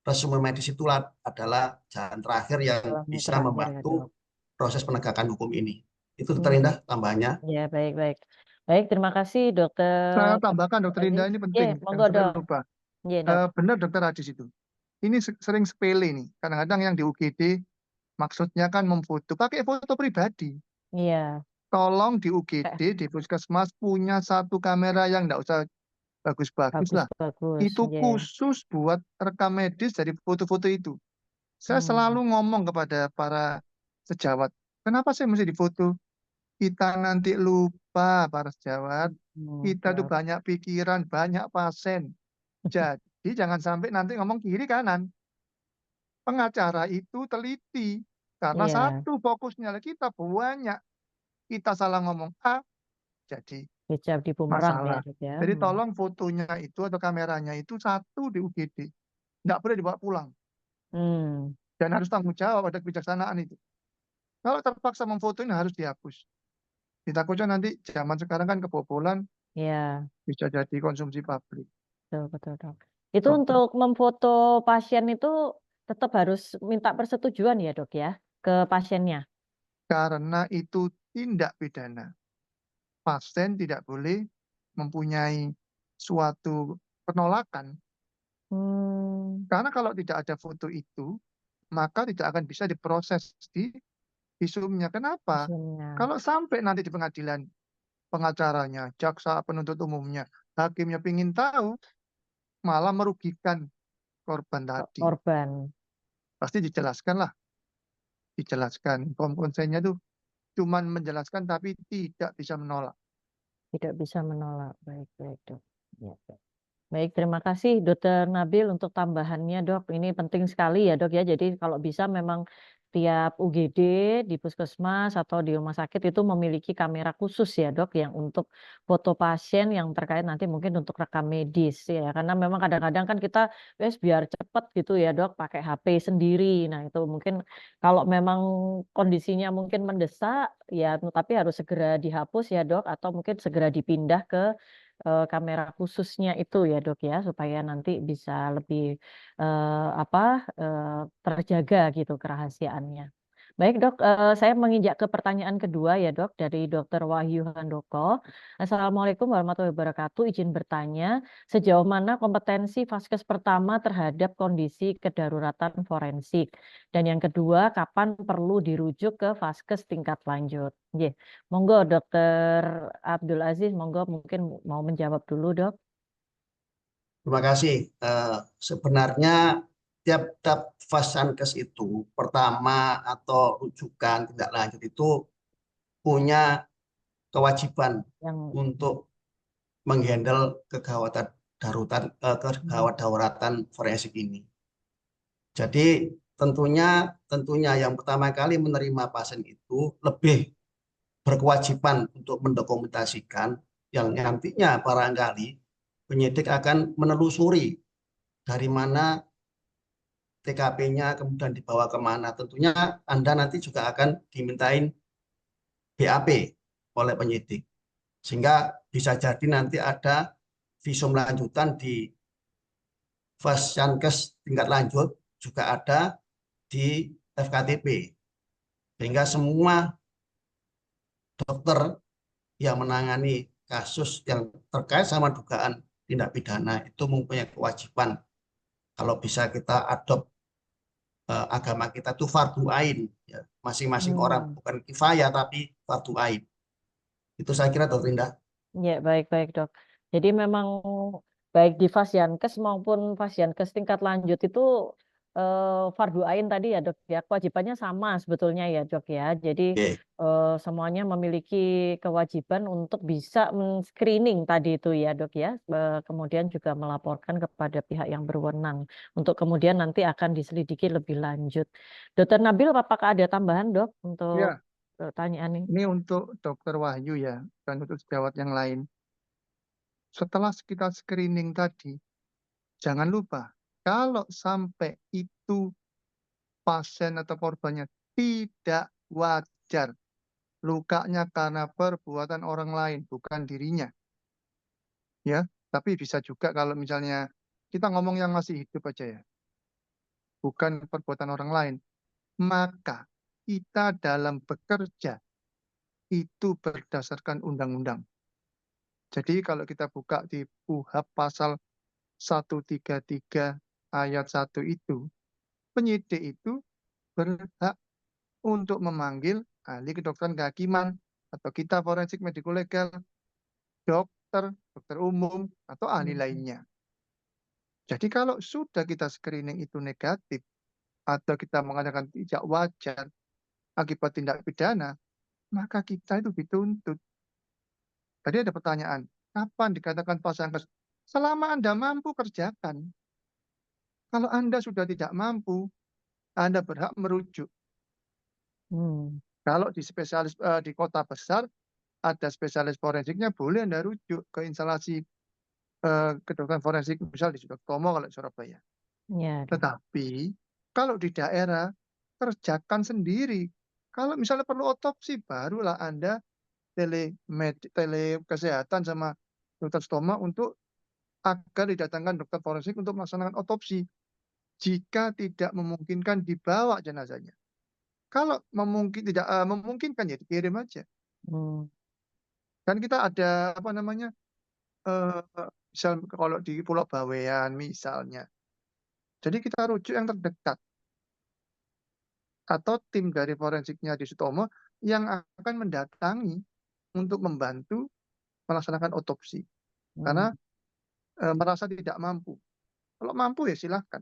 resume medis itulah adalah jalan terakhir yang bisa Terakhir ya membantu dok. proses penegakan hukum ini. Itu terindah tambahannya. Ya baik. Baik, terima kasih Dokter Saya tambahkan Dokter Aziz. Indah ini penting, Monggo yang sampai dok. lupa. Dok. Benar Dokter Adis itu. Ini sering sepele nih. Kadang-kadang yang di UGD maksudnya kan memfoto, pakai foto pribadi. Iya. Tolong di UGD, di Puskesmas punya satu kamera yang nggak usah bagus-bagus lah. Bagus. Itu khusus buat rekam medis dari foto-foto itu. Saya selalu ngomong kepada para sejawat, kenapa saya mesti difoto? Kita nanti lupa para sejawat, kita tuh banyak pikiran, banyak pasien. Jadi jangan sampai nanti ngomong kiri kanan. Pengacara itu teliti. Karena Iya, satu fokusnya kita banyak. Kita salah ngomong A, jadi bisa di bumerang ya masalah. Dok ya. Jadi tolong fotonya itu atau kameranya itu satu di UGD. Nggak boleh dibawa pulang. Hmm, Dan harus tanggung jawab, ada kebijaksanaan itu. Kalau terpaksa memfotonya harus dihapus. Ditakutnya nanti zaman sekarang kan kebobolan ya, bisa jadi konsumsi publik. betul betul Dok. Itu Dokter. untuk memfoto pasien itu tetap harus minta persetujuan ya Dok ya ke pasiennya. Karena itu tindak pidana. Pasien tidak boleh mempunyai suatu penolakan. Hmm, Karena kalau tidak ada foto itu, maka tidak akan bisa diproses di visumnya. Kenapa? pasiennya. Kalau sampai nanti di pengadilan, pengacaranya, jaksa penuntut umumnya, hakimnya ingin tahu, malah merugikan korban tadi. Korban Pasti dijelaskan lah, dijelaskan. Form konsennya itu cuman menjelaskan tapi tidak bisa menolak. tidak bisa menolak. Baik baik Dok. Ya, Dok. Baik, terima kasih Dokter Nabil untuk tambahannya, Dok. Ini penting sekali ya, Dok ya. Jadi kalau bisa memang tiap UGD di puskesmas atau di rumah sakit itu memiliki kamera khusus ya, Dok, yang untuk foto pasien yang terkait nanti mungkin untuk rekam medis ya. Karena memang kadang-kadang kan kita wes biar cepat gitu ya, Dok, pakai HP sendiri. Nah, itu mungkin kalau memang kondisinya mungkin mendesak ya, tapi harus segera dihapus ya, Dok, atau mungkin segera dipindah ke kamera khususnya itu ya Dok ya, supaya nanti bisa lebih terjaga gitu kerahasiaannya. Baik Dok, saya menginjak ke pertanyaan kedua ya Dok dari Dokter Wahyu Handoko. Assalamualaikum warahmatullahi wabarakatuh. Izin bertanya, sejauh mana kompetensi Vaskes pertama terhadap kondisi kedaruratan forensik? Dan yang kedua, kapan perlu dirujuk ke Vaskes tingkat lanjut? Nggih. Monggo Dokter Abdul Aziz, monggo mungkin mau menjawab dulu Dok. Terima kasih. Sebenarnya tiap Vaskes itu pertama atau rujukan tindak lanjut itu punya kewajiban Yang untuk menghandle kegawat dauratan forensik ini. Jadi tentunya yang pertama kali menerima pasien itu lebih berkewajiban untuk mendokumentasikan yang nantinya barangkali penyidik akan menelusuri dari mana TKP-nya kemudian dibawa kemana. Tentunya Anda nanti juga akan dimintain BAP oleh penyidik. Sehingga bisa jadi nanti ada visum lanjutan di Vaskes tingkat lanjut, juga ada di FKTP. Sehingga semua dokter yang menangani kasus yang terkait sama dugaan tindak pidana itu mempunyai kewajiban. Kalau bisa kita adopt agama kita itu fardu ain, ya. Masing-masing orang, bukan kifayah tapi fardu ain. Itu saya kira Dokter Indah. Ya, baik-baik Dok. Jadi memang baik di Fasiankes maupun Fasiankes tingkat lanjut itu fardu ain tadi ya Dok ya, kewajibannya sama sebetulnya ya Dok ya. Jadi Oke. semuanya memiliki kewajiban untuk bisa men-screening tadi itu ya Dok ya. Kemudian juga melaporkan kepada pihak yang berwenang untuk kemudian nanti akan diselidiki lebih lanjut. Dokter Nabil, apakah ada tambahan Dok untuk Ya, pertanyaan ini? ini untuk Dokter Wahyu ya, dan untuk sejawat yang lain. Setelah kita screening tadi, jangan lupa, kalau sampai itu pasien atau korbannya tidak wajar, lukanya karena perbuatan orang lain, bukan dirinya. Ya, tapi bisa juga kalau misalnya kita ngomong yang masih hidup aja ya, bukan perbuatan orang lain, maka kita dalam bekerja itu berdasarkan undang-undang. Jadi kalau kita buka di KUHP pasal 133 ayat 1 itu, penyidik itu berhak untuk memanggil ahli kedokteran kehakiman atau kita forensik medico legal, dokter, dokter umum, atau ahli lainnya. Jadi kalau sudah kita screening itu negatif atau kita mengadakan tidak wajar akibat tindak pidana, maka kita itu dituntut. Tadi ada pertanyaan, kapan dikatakan Vaskes? Selama Anda mampu kerjakan. Kalau Anda sudah tidak mampu, Anda berhak merujuk. Hmm. Kalau di spesialis di kota besar ada spesialis forensiknya, boleh Anda rujuk ke instalasi kedokteran forensik, misal di Sutomo kalau di Surabaya. Ya, Dok. Tetapi kalau di daerah kerjakan sendiri. Kalau misalnya perlu otopsi, barulah Anda tele kesehatan sama dokter stoma untuk agar didatangkan dokter forensik untuk melaksanakan otopsi. Jika tidak memungkinkan, dibawa jenazahnya. Kalau tidak memungkinkan, ya dikirim aja. Hmm. Dan kita ada apa namanya, misal kalau di Pulau Bawean misalnya. Jadi kita rujuk yang terdekat. Atau tim dari forensiknya di Sutomo yang akan mendatangi untuk membantu melaksanakan otopsi. Karena merasa tidak mampu. Kalau mampu ya silahkan.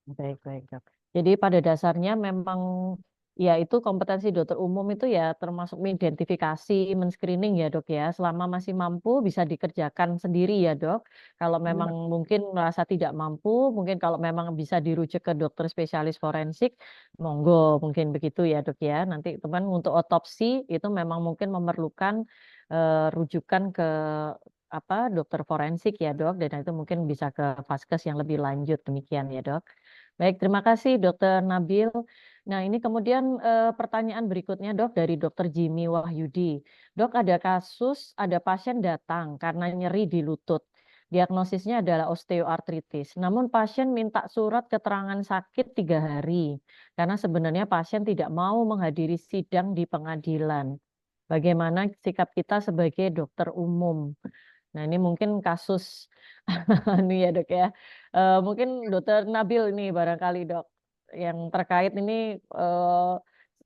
Baik, Dok. Jadi pada dasarnya memang ya itu kompetensi dokter umum itu ya termasuk mengidentifikasi, men-screening ya, Dok ya. Selama masih mampu bisa dikerjakan sendiri ya, Dok. Kalau memang mungkin merasa tidak mampu, mungkin kalau memang bisa dirujuk ke dokter spesialis forensik, monggo mungkin begitu ya, Dok ya. Nanti teman untuk otopsi itu memang mungkin memerlukan rujukan ke dokter forensik ya, Dok, dan itu mungkin bisa ke vaskes yang lebih lanjut demikian ya, Dok. Baik, terima kasih Dokter Nabil. Nah, ini kemudian pertanyaan berikutnya, Dok, dari Dokter Jimmy Wahyudi. Dok, ada kasus, ada pasien datang karena nyeri di lutut. Diagnosisnya adalah osteoartritis. Namun pasien minta surat keterangan sakit 3 hari. Karena sebenarnya pasien tidak mau menghadiri sidang di pengadilan. Bagaimana sikap kita sebagai dokter umum? Nah, ini mungkin kasus ini ya, Dok ya. Mungkin Dokter Nabil ini barangkali, Dok, yang terkait ini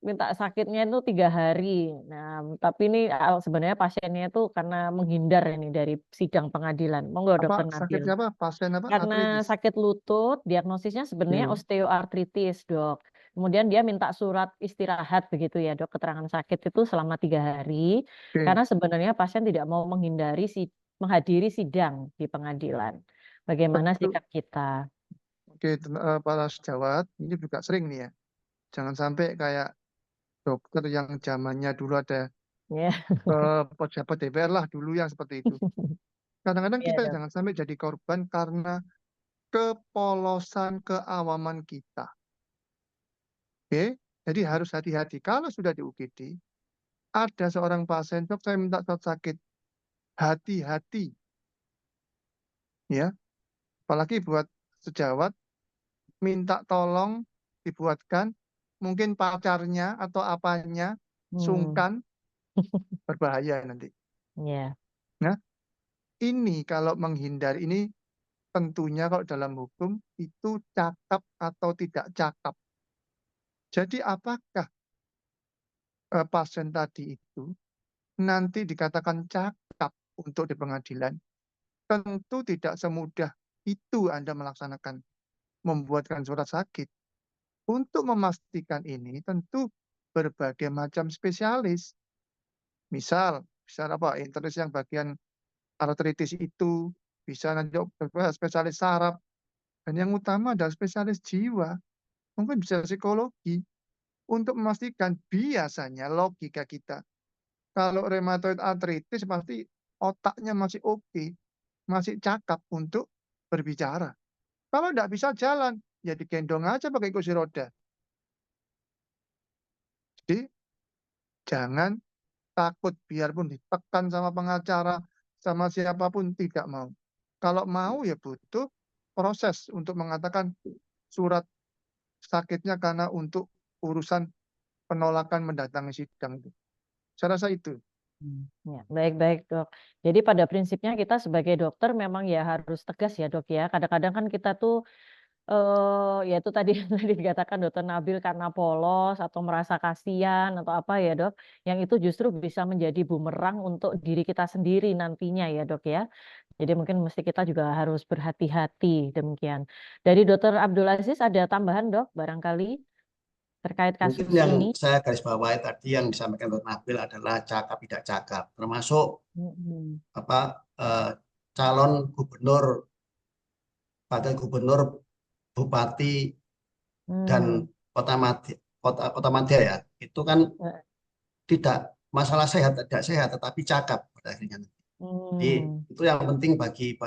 minta sakitnya itu 3 hari. Nah, tapi ini sebenarnya pasiennya itu karena menghindar ini dari sidang pengadilan. Monggo, Apa Dokter Nabil. sakitnya apa? Pasien apa? Karena Artritis. sakit lutut, diagnosisnya sebenarnya osteoartritis, Dok. Kemudian dia minta surat istirahat begitu ya, Dok, keterangan sakit itu selama 3 hari. Karena sebenarnya pasien tidak mau menghadiri sidang di pengadilan. Bagaimana Betul. sikap kita? Oke, para sejawat ini juga sering nih ya. Jangan sampai kayak dokter yang zamannya dulu ada Ya, pejabat DPR lah dulu yang seperti itu. Kadang-kadang ya, kita Dok. jangan sampai jadi korban karena kepolosan keawaman kita. Oke, jadi harus hati-hati. Kalau sudah di UGD, ada seorang pasien, dok saya minta surat sakit. Hati-hati. Ya, apalagi buat sejawat, minta tolong dibuatkan, mungkin pacarnya atau apanya, sungkan, berbahaya nanti. Ya. Nah, ini kalau menghindar, ini tentunya kalau dalam hukum itu cakap atau tidak cakap. Jadi apakah pasien tadi itu nanti dikatakan cakap untuk di pengadilan? Tentu tidak semudah itu Anda melaksanakan, membuatkan surat sakit. Untuk memastikan ini tentu berbagai macam spesialis. Misal apa, internis yang bagian artritis itu, bisa nanti spesialis saraf, dan yang utama adalah spesialis jiwa, mungkin bisa psikologi, untuk memastikan. Biasanya logika kita, kalau rheumatoid arthritis pasti otaknya masih oke, masih cakap untuk berbicara. Kalau tidak bisa jalan, ya digendong aja pakai kursi roda. Jadi jangan takut, biarpun ditekan sama pengacara, sama siapapun, tidak mau. Kalau mau ya butuh proses untuk mengatakan surat sakitnya karena untuk urusan penolakan mendatangi sidang itu. Saya rasa itu. Ya, baik, Dok. Jadi pada prinsipnya kita sebagai dokter memang ya harus tegas ya, Dok ya. Kadang-kadang kan kita tuh ya itu tadi tadi dikatakan Dokter Nabil karena polos atau merasa kasihan atau apa ya, Dok, yang itu justru bisa menjadi bumerang untuk diri kita sendiri nantinya ya, Dok ya. Jadi mungkin mesti kita juga harus berhati-hati demikian. Dari Dokter Abdul Aziz ada tambahan, Dok, barangkali terkait Mungkin kasus yang ini? saya garis bawahi tadi yang disampaikan Dr. Nabil adalah cakap tidak cakap, termasuk calon gubernur, wakil gubernur, bupati, dan Kotamadya ya, itu kan Eh, tidak masalah sehat tidak sehat, tetapi cakap pada akhirnya. Jadi hmm, itu yang penting bagi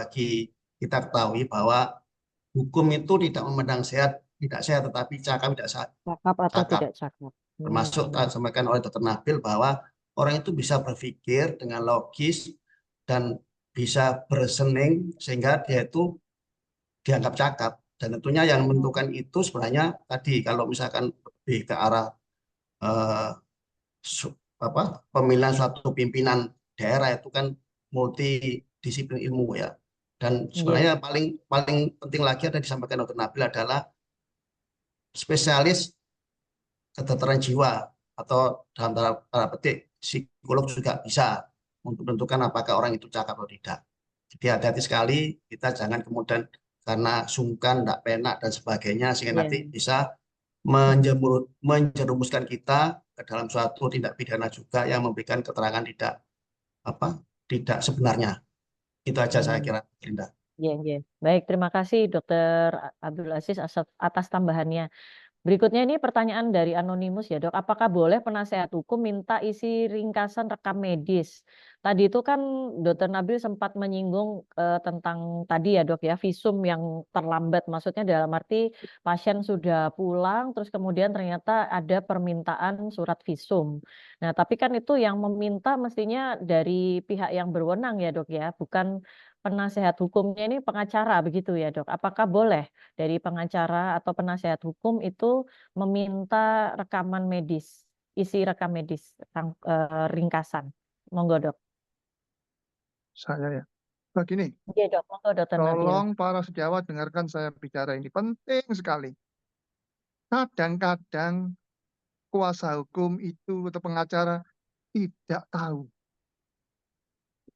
kita ketahui bahwa hukum itu tidak memandang sehat tidak sehat, tetapi cakap tidak cakap atau cakap. tidak cakap. Termasuk disampaikan oleh Dr. Nabil bahwa orang itu bisa berpikir dengan logis dan bisa bersening sehingga dia itu dianggap cakap. Dan tentunya yang menentukan itu sebenarnya tadi kalau misalkan lebih ke arah eh, pemilihan suatu pimpinan daerah itu kan multidisiplin ilmu ya. Dan Iya, sebenarnya paling paling penting lagi ada disampaikan Dr. Nabil adalah spesialis kedokteran jiwa atau dalam tanda petik psikolog juga bisa untuk menentukan apakah orang itu cakap atau tidak. Jadi hati-hati sekali, kita jangan kemudian karena sungkan, tidak penak dan sebagainya sehingga iya. nanti bisa menjerumuskan kita ke dalam suatu tindak pidana juga yang memberikan keterangan tidak sebenarnya. Itu aja saya Hmm. kira, Linda. Iya, iya. Baik, terima kasih Dokter Abdul Aziz atas tambahannya. Berikutnya ini pertanyaan dari anonimus ya dok, apakah boleh penasehat hukum minta isi ringkasan rekam medis? Tadi itu kan Dokter Nabil sempat menyinggung tentang tadi ya dok ya, visum yang terlambat, maksudnya dalam arti pasien sudah pulang, terus kemudian ternyata ada permintaan surat visum. Nah tapi kan itu yang meminta mestinya dari pihak yang berwenang ya dok ya, bukan penasehat hukumnya ini pengacara begitu ya dok, apakah boleh dari pengacara atau penasehat hukum itu meminta rekaman medis, isi rekam medis, ringkasan. Monggo dok. Saya ya. Begini, Iya dok, monggo dokter Nabil. tolong para sejawat dengarkan saya bicara ini. Penting sekali. Kadang-kadang kuasa hukum itu atau pengacara tidak tahu.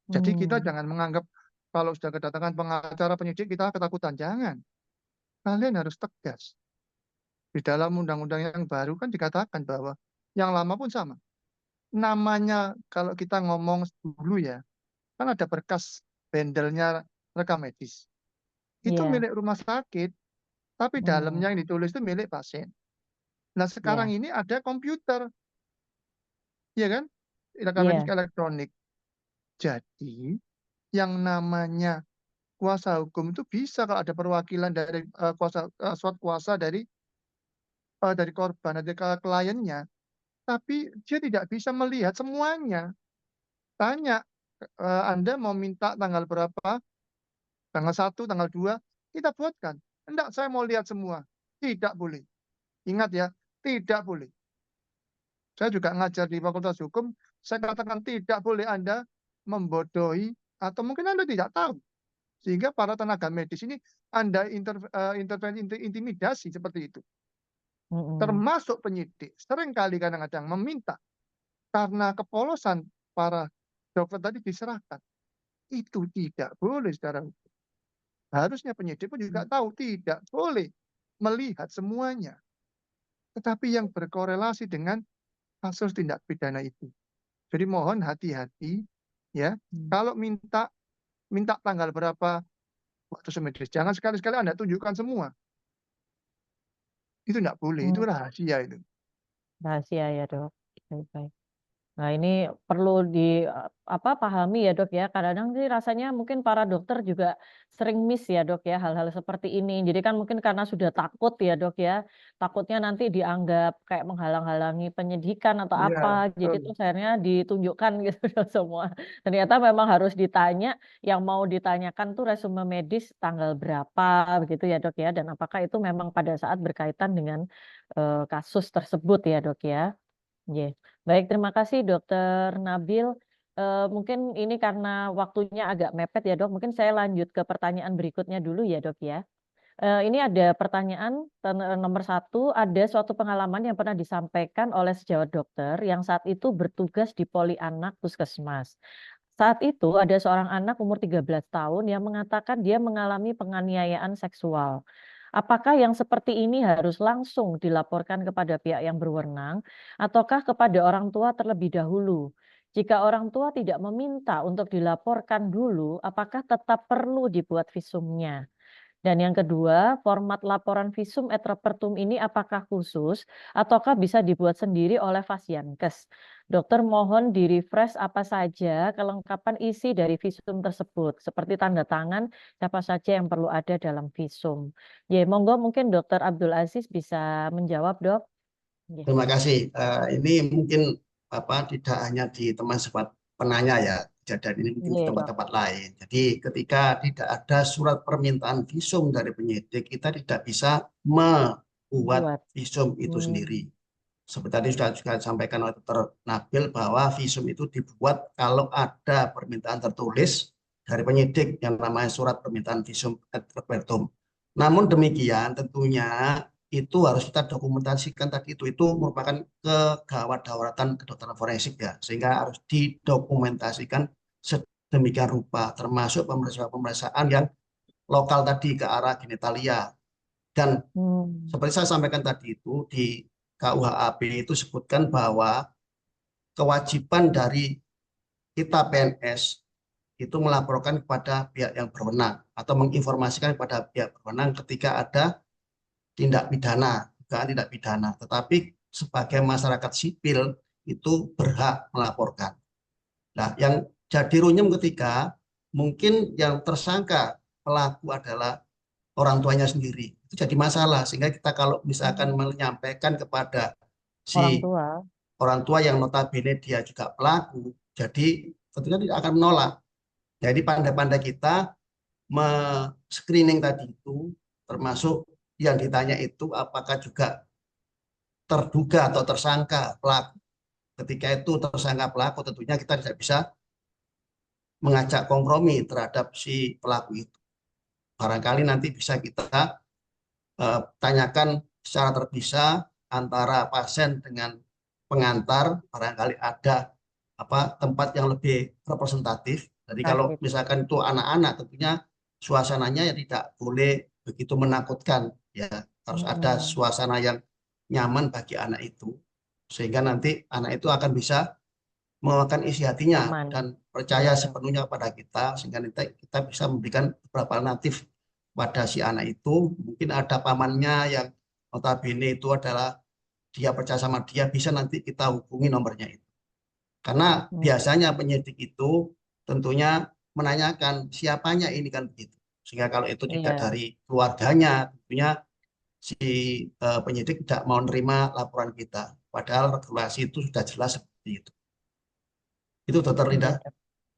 Jadi kita jangan menganggap kalau sudah kedatangan pengacara penyidik kita ketakutan. Jangan. Kalian harus tegas. Di dalam undang-undang yang baru kan dikatakan bahwa yang lama pun sama. Namanya kalau kita ngomong dulu ya, kan ada berkas bendelnya rekam medis. Itu Iya. milik rumah sakit, tapi dalamnya yang ditulis itu milik pasien. Nah sekarang Iya. ini ada komputer, ya kan? Rekam medis Iya. elektronik. Jadi yang namanya kuasa hukum itu bisa kalau ada perwakilan dari suatu kuasa dari korban, dari kliennya, tapi dia tidak bisa melihat semuanya. Tanya, Anda mau minta tanggal berapa? Tanggal 1, tanggal 2, kita buatkan. Enggak, saya mau lihat semua. Tidak boleh. Ingat ya, tidak boleh. Saya juga ngajar di Fakultas Hukum, saya katakan tidak boleh Anda membodohi atau mungkin Anda tidak tahu. Sehingga para tenaga medis ini Anda intervensi intimidasi seperti itu. Termasuk penyidik. Seringkali kadang-kadang meminta karena kepolosan para dokter tadi diserahkan. Itu tidak boleh secara hukum. Harusnya penyidik pun juga tahu tidak boleh melihat semuanya. Tetapi yang berkorelasi dengan kasus tindak pidana itu. Jadi mohon hati-hati ya. Kalau minta tanggal berapa waktu medis, jangan sekali-sekali Anda tunjukkan semua. Itu tidak boleh, itu rahasia itu. Rahasia ya dok. Baik-baik. Nah, ini perlu pahami ya dok ya. Kadang-kadang sih rasanya mungkin para dokter juga sering miss ya dok ya hal-hal seperti ini. Jadi kan mungkin karena sudah takut ya dok ya, takutnya nanti dianggap kayak menghalang-halangi penyidikan atau Iya, apa. Jadi betul. terus akhirnya ditunjukkan gitu dok semua. Ternyata memang harus ditanya yang mau ditanyakan tuh resume medis tanggal berapa begitu ya dok ya. Dan apakah itu memang pada saat berkaitan dengan kasus tersebut ya dok ya. Iya. Baik, terima kasih Dokter Nabil. Mungkin ini karena waktunya agak mepet ya dok, mungkin saya lanjut ke pertanyaan berikutnya dulu ya dok ya. Ini ada pertanyaan nomor 1, ada suatu pengalaman yang pernah disampaikan oleh sejawat dokter yang saat itu bertugas di Poli Anak Puskesmas. Saat itu ada seorang anak umur 13 tahun yang mengatakan dia mengalami penganiayaan seksual. Apakah yang seperti ini harus langsung dilaporkan kepada pihak yang berwenang ataukah kepada orang tua terlebih dahulu? Jika orang tua tidak meminta untuk dilaporkan dulu, apakah tetap perlu dibuat visumnya? Dan yang kedua, format laporan visum et repertum ini apakah khusus ataukah bisa dibuat sendiri oleh Fasiankes? Dokter mohon di-refresh apa saja kelengkapan isi dari visum tersebut, seperti tanda tangan siapa saja yang perlu ada dalam visum. Ya, monggo mungkin Dokter Abdul Aziz bisa menjawab, Dok. Ya. Terima kasih. Ini mungkin tidak hanya di teman sempat penanya ya, kejadian ini mungkin di Iya, Dok. tempat-tempat lain. Jadi ketika tidak ada surat permintaan visum dari penyidik, kita tidak bisa membuat Buat. visum itu sendiri. Seperti tadi sudah juga disampaikan oleh Dr. Nabil bahwa visum itu dibuat kalau ada permintaan tertulis dari penyidik yang namanya surat permintaan visum et repertum. Namun demikian tentunya itu harus kita dokumentasikan tadi itu merupakan kegawat-daruratan kedokteran forensik ya, sehingga harus didokumentasikan sedemikian rupa, termasuk pemeriksaan yang lokal tadi ke arah genitalia. Dan seperti saya sampaikan tadi itu di KUHP itu sebutkan bahwa kewajiban dari kita PNS itu melaporkan kepada pihak yang berwenang atau menginformasikan kepada pihak berwenang ketika ada tindak pidana, dugaan tindak pidana. Tetapi sebagai masyarakat sipil itu berhak melaporkan. Nah, yang jadi runyem ketika mungkin yang tersangka pelaku adalah orang tuanya sendiri. Itu jadi masalah. Sehingga kita kalau misalkan menyampaikan kepada si orang tua yang notabene dia juga pelaku, jadi tentunya tidak akan menolak. Jadi pandai-pandai kita screening tadi itu, termasuk yang ditanya itu apakah juga terduga atau tersangka pelaku. Ketika itu tersangka pelaku, tentunya kita tidak bisa mengajak kompromi terhadap si pelaku itu. Barangkali nanti bisa kita tanyakan secara terpisah antara pasien dengan pengantar, barangkali ada tempat yang lebih representatif. Jadi kalau misalkan itu anak-anak, tentunya suasananya ya tidak boleh begitu menakutkan, ya harus ada suasana yang nyaman bagi anak itu, sehingga nanti anak itu akan bisa mengeluarkan isi hatinya dan percaya sepenuhnya pada kita, sehingga nanti kita bisa memberikan beberapa alternatif pada si anak itu. Mungkin ada pamannya yang notabene itu adalah dia percaya sama dia, bisa nanti kita hubungi nomornya itu. Karena biasanya penyidik itu tentunya menanyakan siapanya ini kan begitu. Sehingga kalau itu tidak dari keluarganya, tentunya si penyidik tidak mau menerima laporan kita. Padahal regulasi itu sudah jelas seperti itu. Itu Dokter Linda.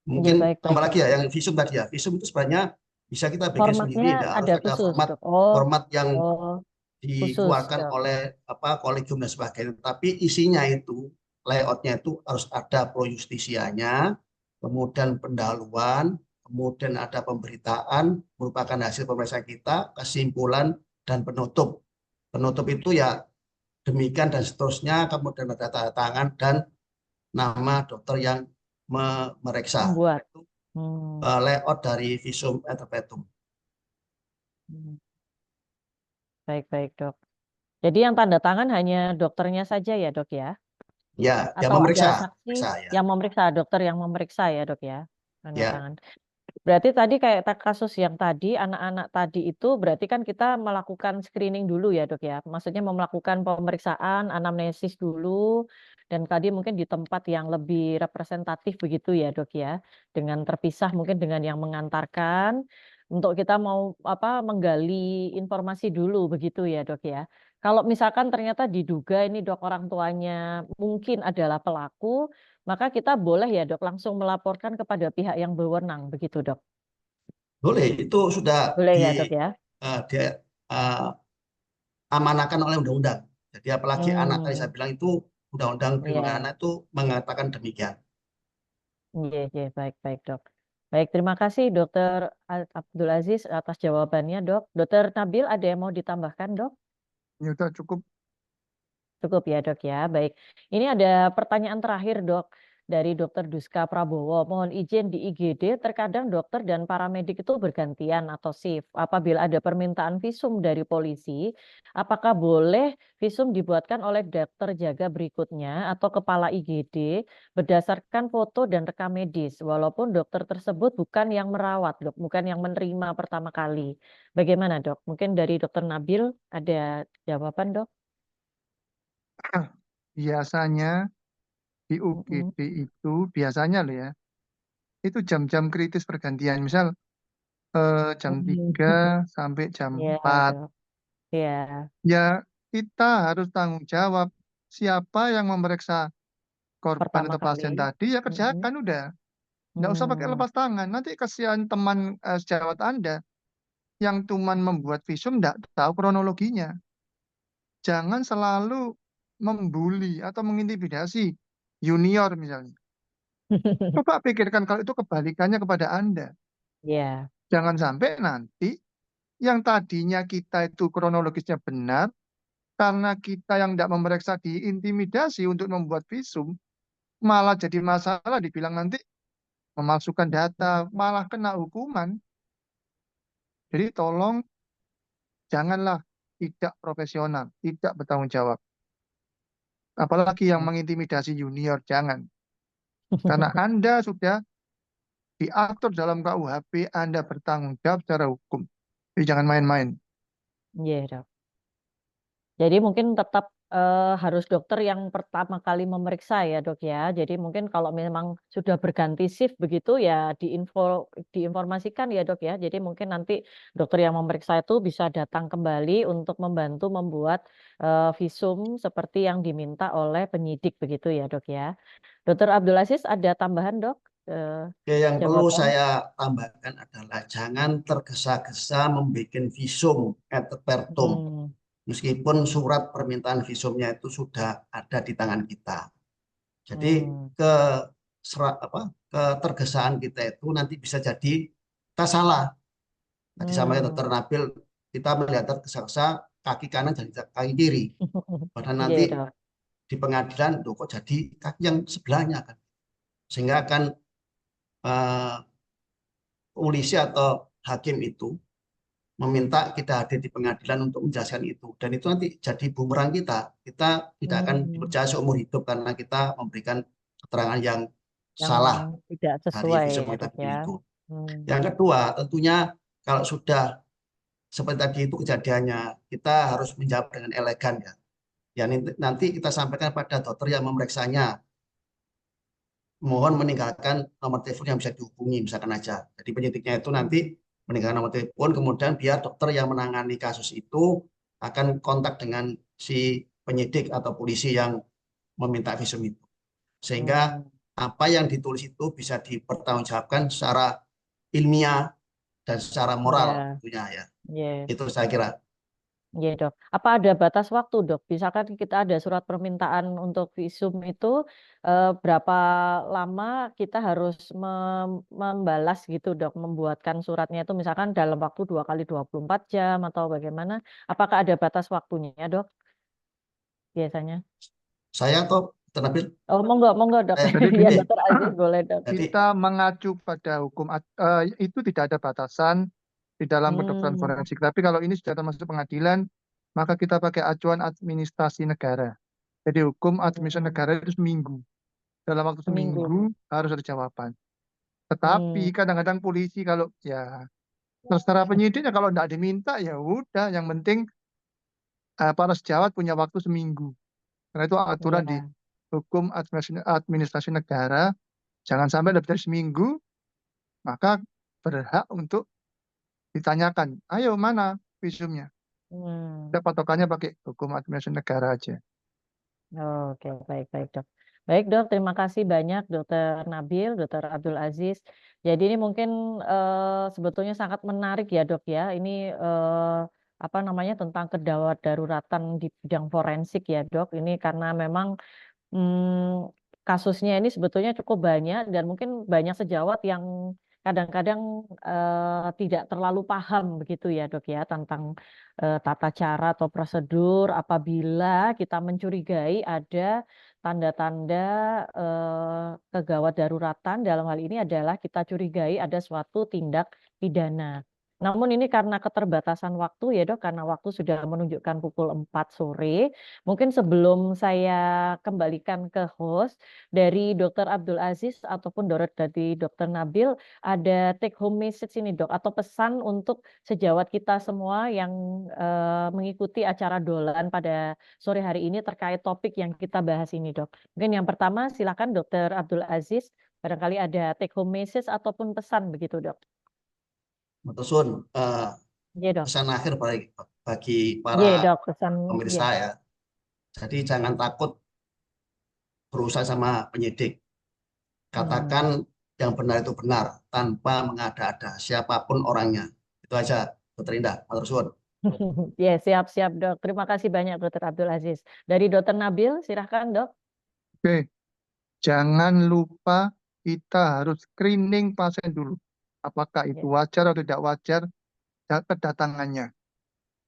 Mungkin tambah lagi ya yang visum tadi ya. Visum itu sebenarnya bisa kita bikin sendiri, tidak harus ada format yang dikeluarkan oleh kolegium dan sebagainya. Tapi isinya itu, layoutnya itu harus ada pro justisianya, kemudian pendahuluan, kemudian ada pemberitaan merupakan hasil pemeriksaan kita, kesimpulan dan penutup. Penutup itu ya demikian dan seterusnya, kemudian ada tanda tangan dan nama dokter yang memeriksa. Itu layout dari visum et repertum. Baik, Dok. Jadi yang tanda tangan hanya dokternya saja ya, Dok ya? Ya, atau yang memeriksa, ada saksi yang memeriksa, dokter yang memeriksa ya, Dok ya? Tanda tangan. Berarti tadi kayak kasus yang tadi, anak-anak tadi itu berarti kan kita melakukan screening dulu ya, Dok ya? Maksudnya melakukan pemeriksaan, anamnesis dulu, dan tadi mungkin di tempat yang lebih representatif begitu ya, Dok ya? Dengan terpisah mungkin dengan yang mengantarkan, untuk kita mau menggali informasi dulu begitu ya, Dok ya? Kalau misalkan ternyata diduga ini, Dok, orang tuanya mungkin adalah pelaku, maka kita boleh ya, Dok, langsung melaporkan kepada pihak yang berwenang, begitu, Dok? Boleh, itu sudah boleh ya, Dok ya? diamanahkan oleh undang-undang. Jadi apalagi anak tadi saya bilang itu undang-undang perlindungan anak itu mengatakan demikian. Iya, baik, Dok. Baik, terima kasih Dokter Abdul Aziz atas jawabannya, Dok. Dokter Nabil, ada yang mau ditambahkan, Dok? Ya udah cukup. Cukup ya, Dok ya. Baik. Ini ada pertanyaan terakhir, Dok. dari Dokter Duska Prabowo. Mohon izin di IGD terkadang dokter dan paramedik itu bergantian atau shift. Apabila ada permintaan visum dari polisi, apakah boleh visum dibuatkan oleh dokter jaga berikutnya atau kepala IGD berdasarkan foto dan rekam medis, walaupun dokter tersebut bukan yang merawat, dok, bukan yang menerima pertama kali. Bagaimana, dok? Mungkin dari Dokter Nabil ada jawaban, dok? Biasanya di UGD itu biasanya loh ya, itu jam-jam kritis pergantian. Misal jam 3 sampai jam Iya, 4. dok. Iya. Ya kita harus tanggung jawab siapa yang memeriksa korban Pertama atau pasien kali. tadi, ya kerjakan udah. Nggak usah pakai lepas tangan. Nanti kasihan teman sejawat Anda yang cuman membuat visum nggak tahu kronologinya. Jangan selalu membuli atau mengintimidasi junior misalnya. Coba pikirkan kalau itu kebalikannya kepada Anda. Iya. Jangan sampai nanti yang tadinya kita itu kronologisnya benar, karena kita yang tidak memeriksa diintimidasi untuk membuat visum, malah jadi masalah, dibilang nanti memalsukan data, malah kena hukuman. Jadi tolong janganlah tidak profesional, tidak bertanggung jawab. Apalagi yang mengintimidasi junior, jangan. Karena Anda sudah diatur dalam KUHP, Anda bertanggung jawab secara hukum. Jadi jangan main-main. Iya, dok. Jadi mungkin tetap harus dokter yang pertama kali memeriksa ya, dok ya. Jadi mungkin kalau memang sudah berganti shift begitu ya diinformasikan ya, dok ya. Jadi mungkin nanti dokter yang memeriksa itu bisa datang kembali untuk membantu membuat visum seperti yang diminta oleh penyidik begitu ya, dok ya. Dokter Abdul Aziz ada tambahan, dok? Oke, yang perlu Jawaban? saya tambahkan adalah jangan tergesa-gesa membuat visum et repertum. Meskipun surat permintaan visumnya itu sudah ada di tangan kita. Jadi ketergesaan kita itu nanti bisa jadi kita salah. Tadi sama Dokter Nabil, kita melihat tergesa-gesa kaki kanan jadi kaki kiri. Padahal Iya, nanti dok. di pengadilan kok jadi kaki yang sebelahnya kan. Sehingga akan polisi atau hakim itu meminta kita hadir di pengadilan untuk menjelaskan itu, dan itu nanti jadi bumerang kita tidak akan dipercaya seumur hidup karena kita memberikan keterangan yang Yang salah tidak dari sesuai visum ya, kita dok bikin ya. itu. Yang kedua, tentunya kalau sudah seperti tadi itu kejadiannya, kita harus menjawab dengan elegan ya. Ya nanti kita sampaikan pada dokter yang memeriksanya, mohon meninggalkan nomor telepon yang bisa dihubungi, misalkan aja. Jadi penyidiknya itu nanti meninggalkan nomor telepon, kemudian biar dokter yang menangani kasus itu akan kontak dengan si penyidik atau polisi yang meminta visum itu. Sehingga apa yang ditulis itu bisa dipertanggungjawabkan secara ilmiah dan secara moral tentunya ya. Itu saya kira. Iya, dok. Apa ada batas waktu, dok? Misalkan kita ada surat permintaan untuk visum itu berapa lama kita harus membalas gitu, dok, membuatkan suratnya itu misalkan dalam waktu 2 kali 24 jam atau bagaimana? Apakah ada batas waktunya, dok? Biasanya. Saya atau Nabil? Oh, monggo, dok. Jadi Ya, gini, dokter Aziz boleh, dok. kita mengacu pada hukum, itu tidak ada batasan di dalam kedokteran forensik. Tapi kalau ini sudah termasuk pengadilan, maka kita pakai acuan administrasi negara. Jadi hukum administrasi negara itu seminggu. Dalam waktu seminggu harus ada jawaban. Tetapi kadang-kadang polisi kalau ya terserah penyidiknya, kalau tidak diminta ya udah. Yang penting para sejawat punya waktu seminggu. Karena itu aturan di hukum administrasi negara. Jangan sampai lebih dari seminggu, maka berhak untuk ditanyakan, ayo mana visumnya. Kita patokannya pakai hukum administrasi negara aja. Oke, baik, dok. Baik, dok, terima kasih banyak Dokter Nabil, Dokter Abdul Aziz. Jadi ini mungkin sebetulnya sangat menarik ya, dok ya. Ini apa namanya, tentang kedaruratan di bidang forensik ya, dok. Ini karena memang kasusnya ini sebetulnya cukup banyak dan mungkin banyak sejawat yang kadang-kadang tidak terlalu paham begitu ya, dok ya, tentang tata cara atau prosedur apabila kita mencurigai ada tanda-tanda kegawat daruratan dalam hal ini adalah kita curigai ada suatu tindak pidana. Namun ini karena keterbatasan waktu ya dok, karena waktu sudah menunjukkan pukul 4 sore. Mungkin sebelum saya kembalikan ke host, dari Dr. Abdul Aziz ataupun dari Dr. Nabil, ada take home message ini dok, atau pesan untuk sejawat kita semua yang mengikuti acara Dolan pada sore hari ini terkait topik yang kita bahas ini dok. Mungkin yang pertama silakan Dr. Abdul Aziz, barangkali ada take home message ataupun pesan begitu dok. Matur Iya dok. pesan akhir bagi Iya para dok, pesan. pemirsa Iya. ya. Jadi jangan takut berurusan sama penyidik. Katakan yang benar itu benar tanpa mengada-ada siapapun orangnya. Itu aja, Dr. Indah. Matur suwun. Ya, siap-siap dok. Terima kasih banyak Dr. Abdul Aziz. Dari Dr. Nabil, silahkan dok. Oke, jangan lupa kita harus screening pasien dulu. Apakah itu wajar atau tidak wajar kedatangannya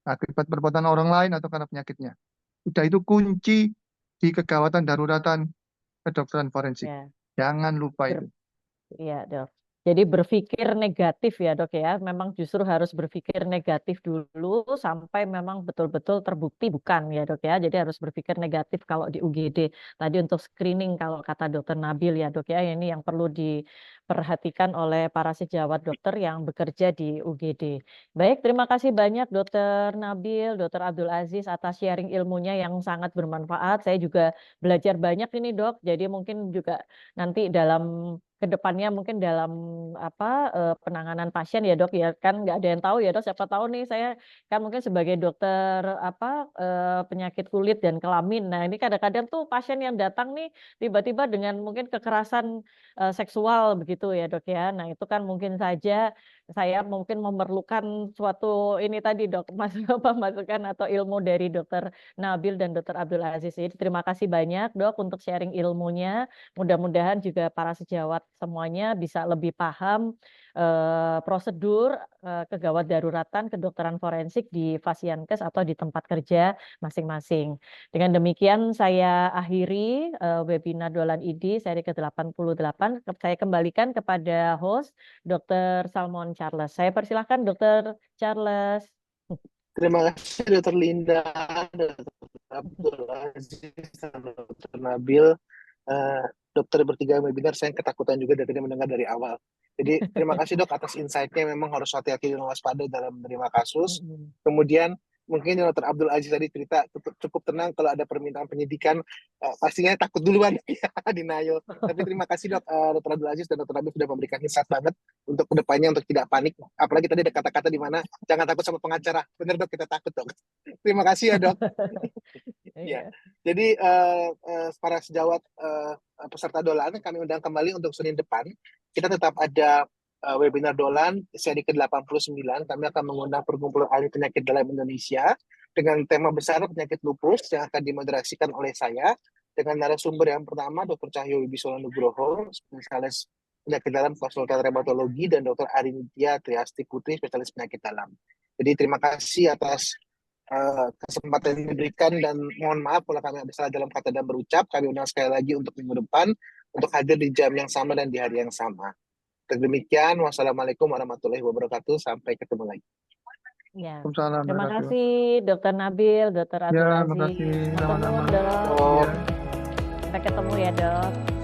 akibat perbuatan orang lain atau karena penyakitnya. Sudah itu kunci di kegawatan daruratan kedokteran forensik. Ya. Jangan lupa itu. Iya dok. Jadi berpikir negatif ya dok ya. Memang justru harus berpikir negatif dulu sampai memang betul-betul terbukti bukan ya dok ya. Jadi harus berpikir negatif kalau di UGD. Tadi untuk screening kalau kata dokter Nabil ya dok ya. Ini yang perlu diperhatikan oleh para sejawat dokter yang bekerja di UGD. Baik, terima kasih banyak dokter Nabil, dokter Abdul Aziz atas sharing ilmunya yang sangat bermanfaat. Saya juga belajar banyak ini dok. Jadi mungkin juga nanti dalam kedepannya mungkin dalam penanganan pasien ya dok ya, kan nggak ada yang tahu ya dok, siapa tahu nih saya kan mungkin sebagai dokter penyakit kulit dan kelamin. Nah ini kadang-kadang tuh pasien yang datang nih tiba-tiba dengan mungkin kekerasan seksual begitu ya dok ya. Nah itu kan mungkin saja saya mungkin memerlukan suatu ini tadi dok, masukan atau ilmu dari dokter Nabil dan dokter Abdul Aziz. Jadi terima kasih banyak dok untuk sharing ilmunya. Mudah-mudahan juga para sejawat semuanya bisa lebih paham prosedur kegawat daruratan kedokteran forensik di Fasiankes atau di tempat kerja masing-masing. Dengan demikian saya akhiri webinar Dolan ID seri ke-88. Saya kembalikan kepada host Dr. Salmon Charles. Saya persilahkan Dr. Charles. Terima kasih Dr. Linda, Dr. Abdul Aziz, Dr. Nabil. Dokter bertiga webinar, saya ketakutan juga dari mendengar dari awal. Jadi terima kasih dok atas insight-nya, memang harus hati-hati dan waspada dalam menerima kasus. Kemudian mungkin Dr. Abdul Aziz tadi cerita cukup tenang kalau ada permintaan penyidikan, pastinya takut duluan ya, denial. Tapi terima kasih dok, Dr. Abdul Aziz dan Dr. Nabil sudah memberikan insight banget untuk kedepannya untuk tidak panik. Apalagi tadi ada kata-kata di mana jangan takut sama pengacara. Benar dok, kita takut dok. Terima kasih ya dok. Ya, jadi para sejawat peserta Dolan kami undang kembali untuk Senin depan. Kita tetap ada webinar Dolan seri ke-89. Kami akan mengundang perkumpulan ahli penyakit dalam Indonesia dengan tema besar penyakit lupus yang akan dimoderasikan oleh saya dengan narasumber yang pertama Dr. Cahyo Wibisono Nugroho, spesialis penyakit dalam konsultan reumatologi, dan Dr. Arinitya Triasti Putri, spesialis penyakit dalam. Jadi terima kasih atas kesempatan yang diberikan dan mohon maaf kalau kami ada salah dalam kata dan berucap. Kami undang sekali lagi untuk minggu depan untuk hadir di jam yang sama dan di hari yang sama. Demikian, wassalamualaikum warahmatullahi wabarakatuh. Sampai ketemu lagi. Ya. Waalaikumsalam Terima warahmatullahi kasih Dr. Nabil, Dr. Abdul Ya, Aziz. makasih. Matur nuwun, Sama-sama. Dok. Oh. Sampai ketemu ya dok.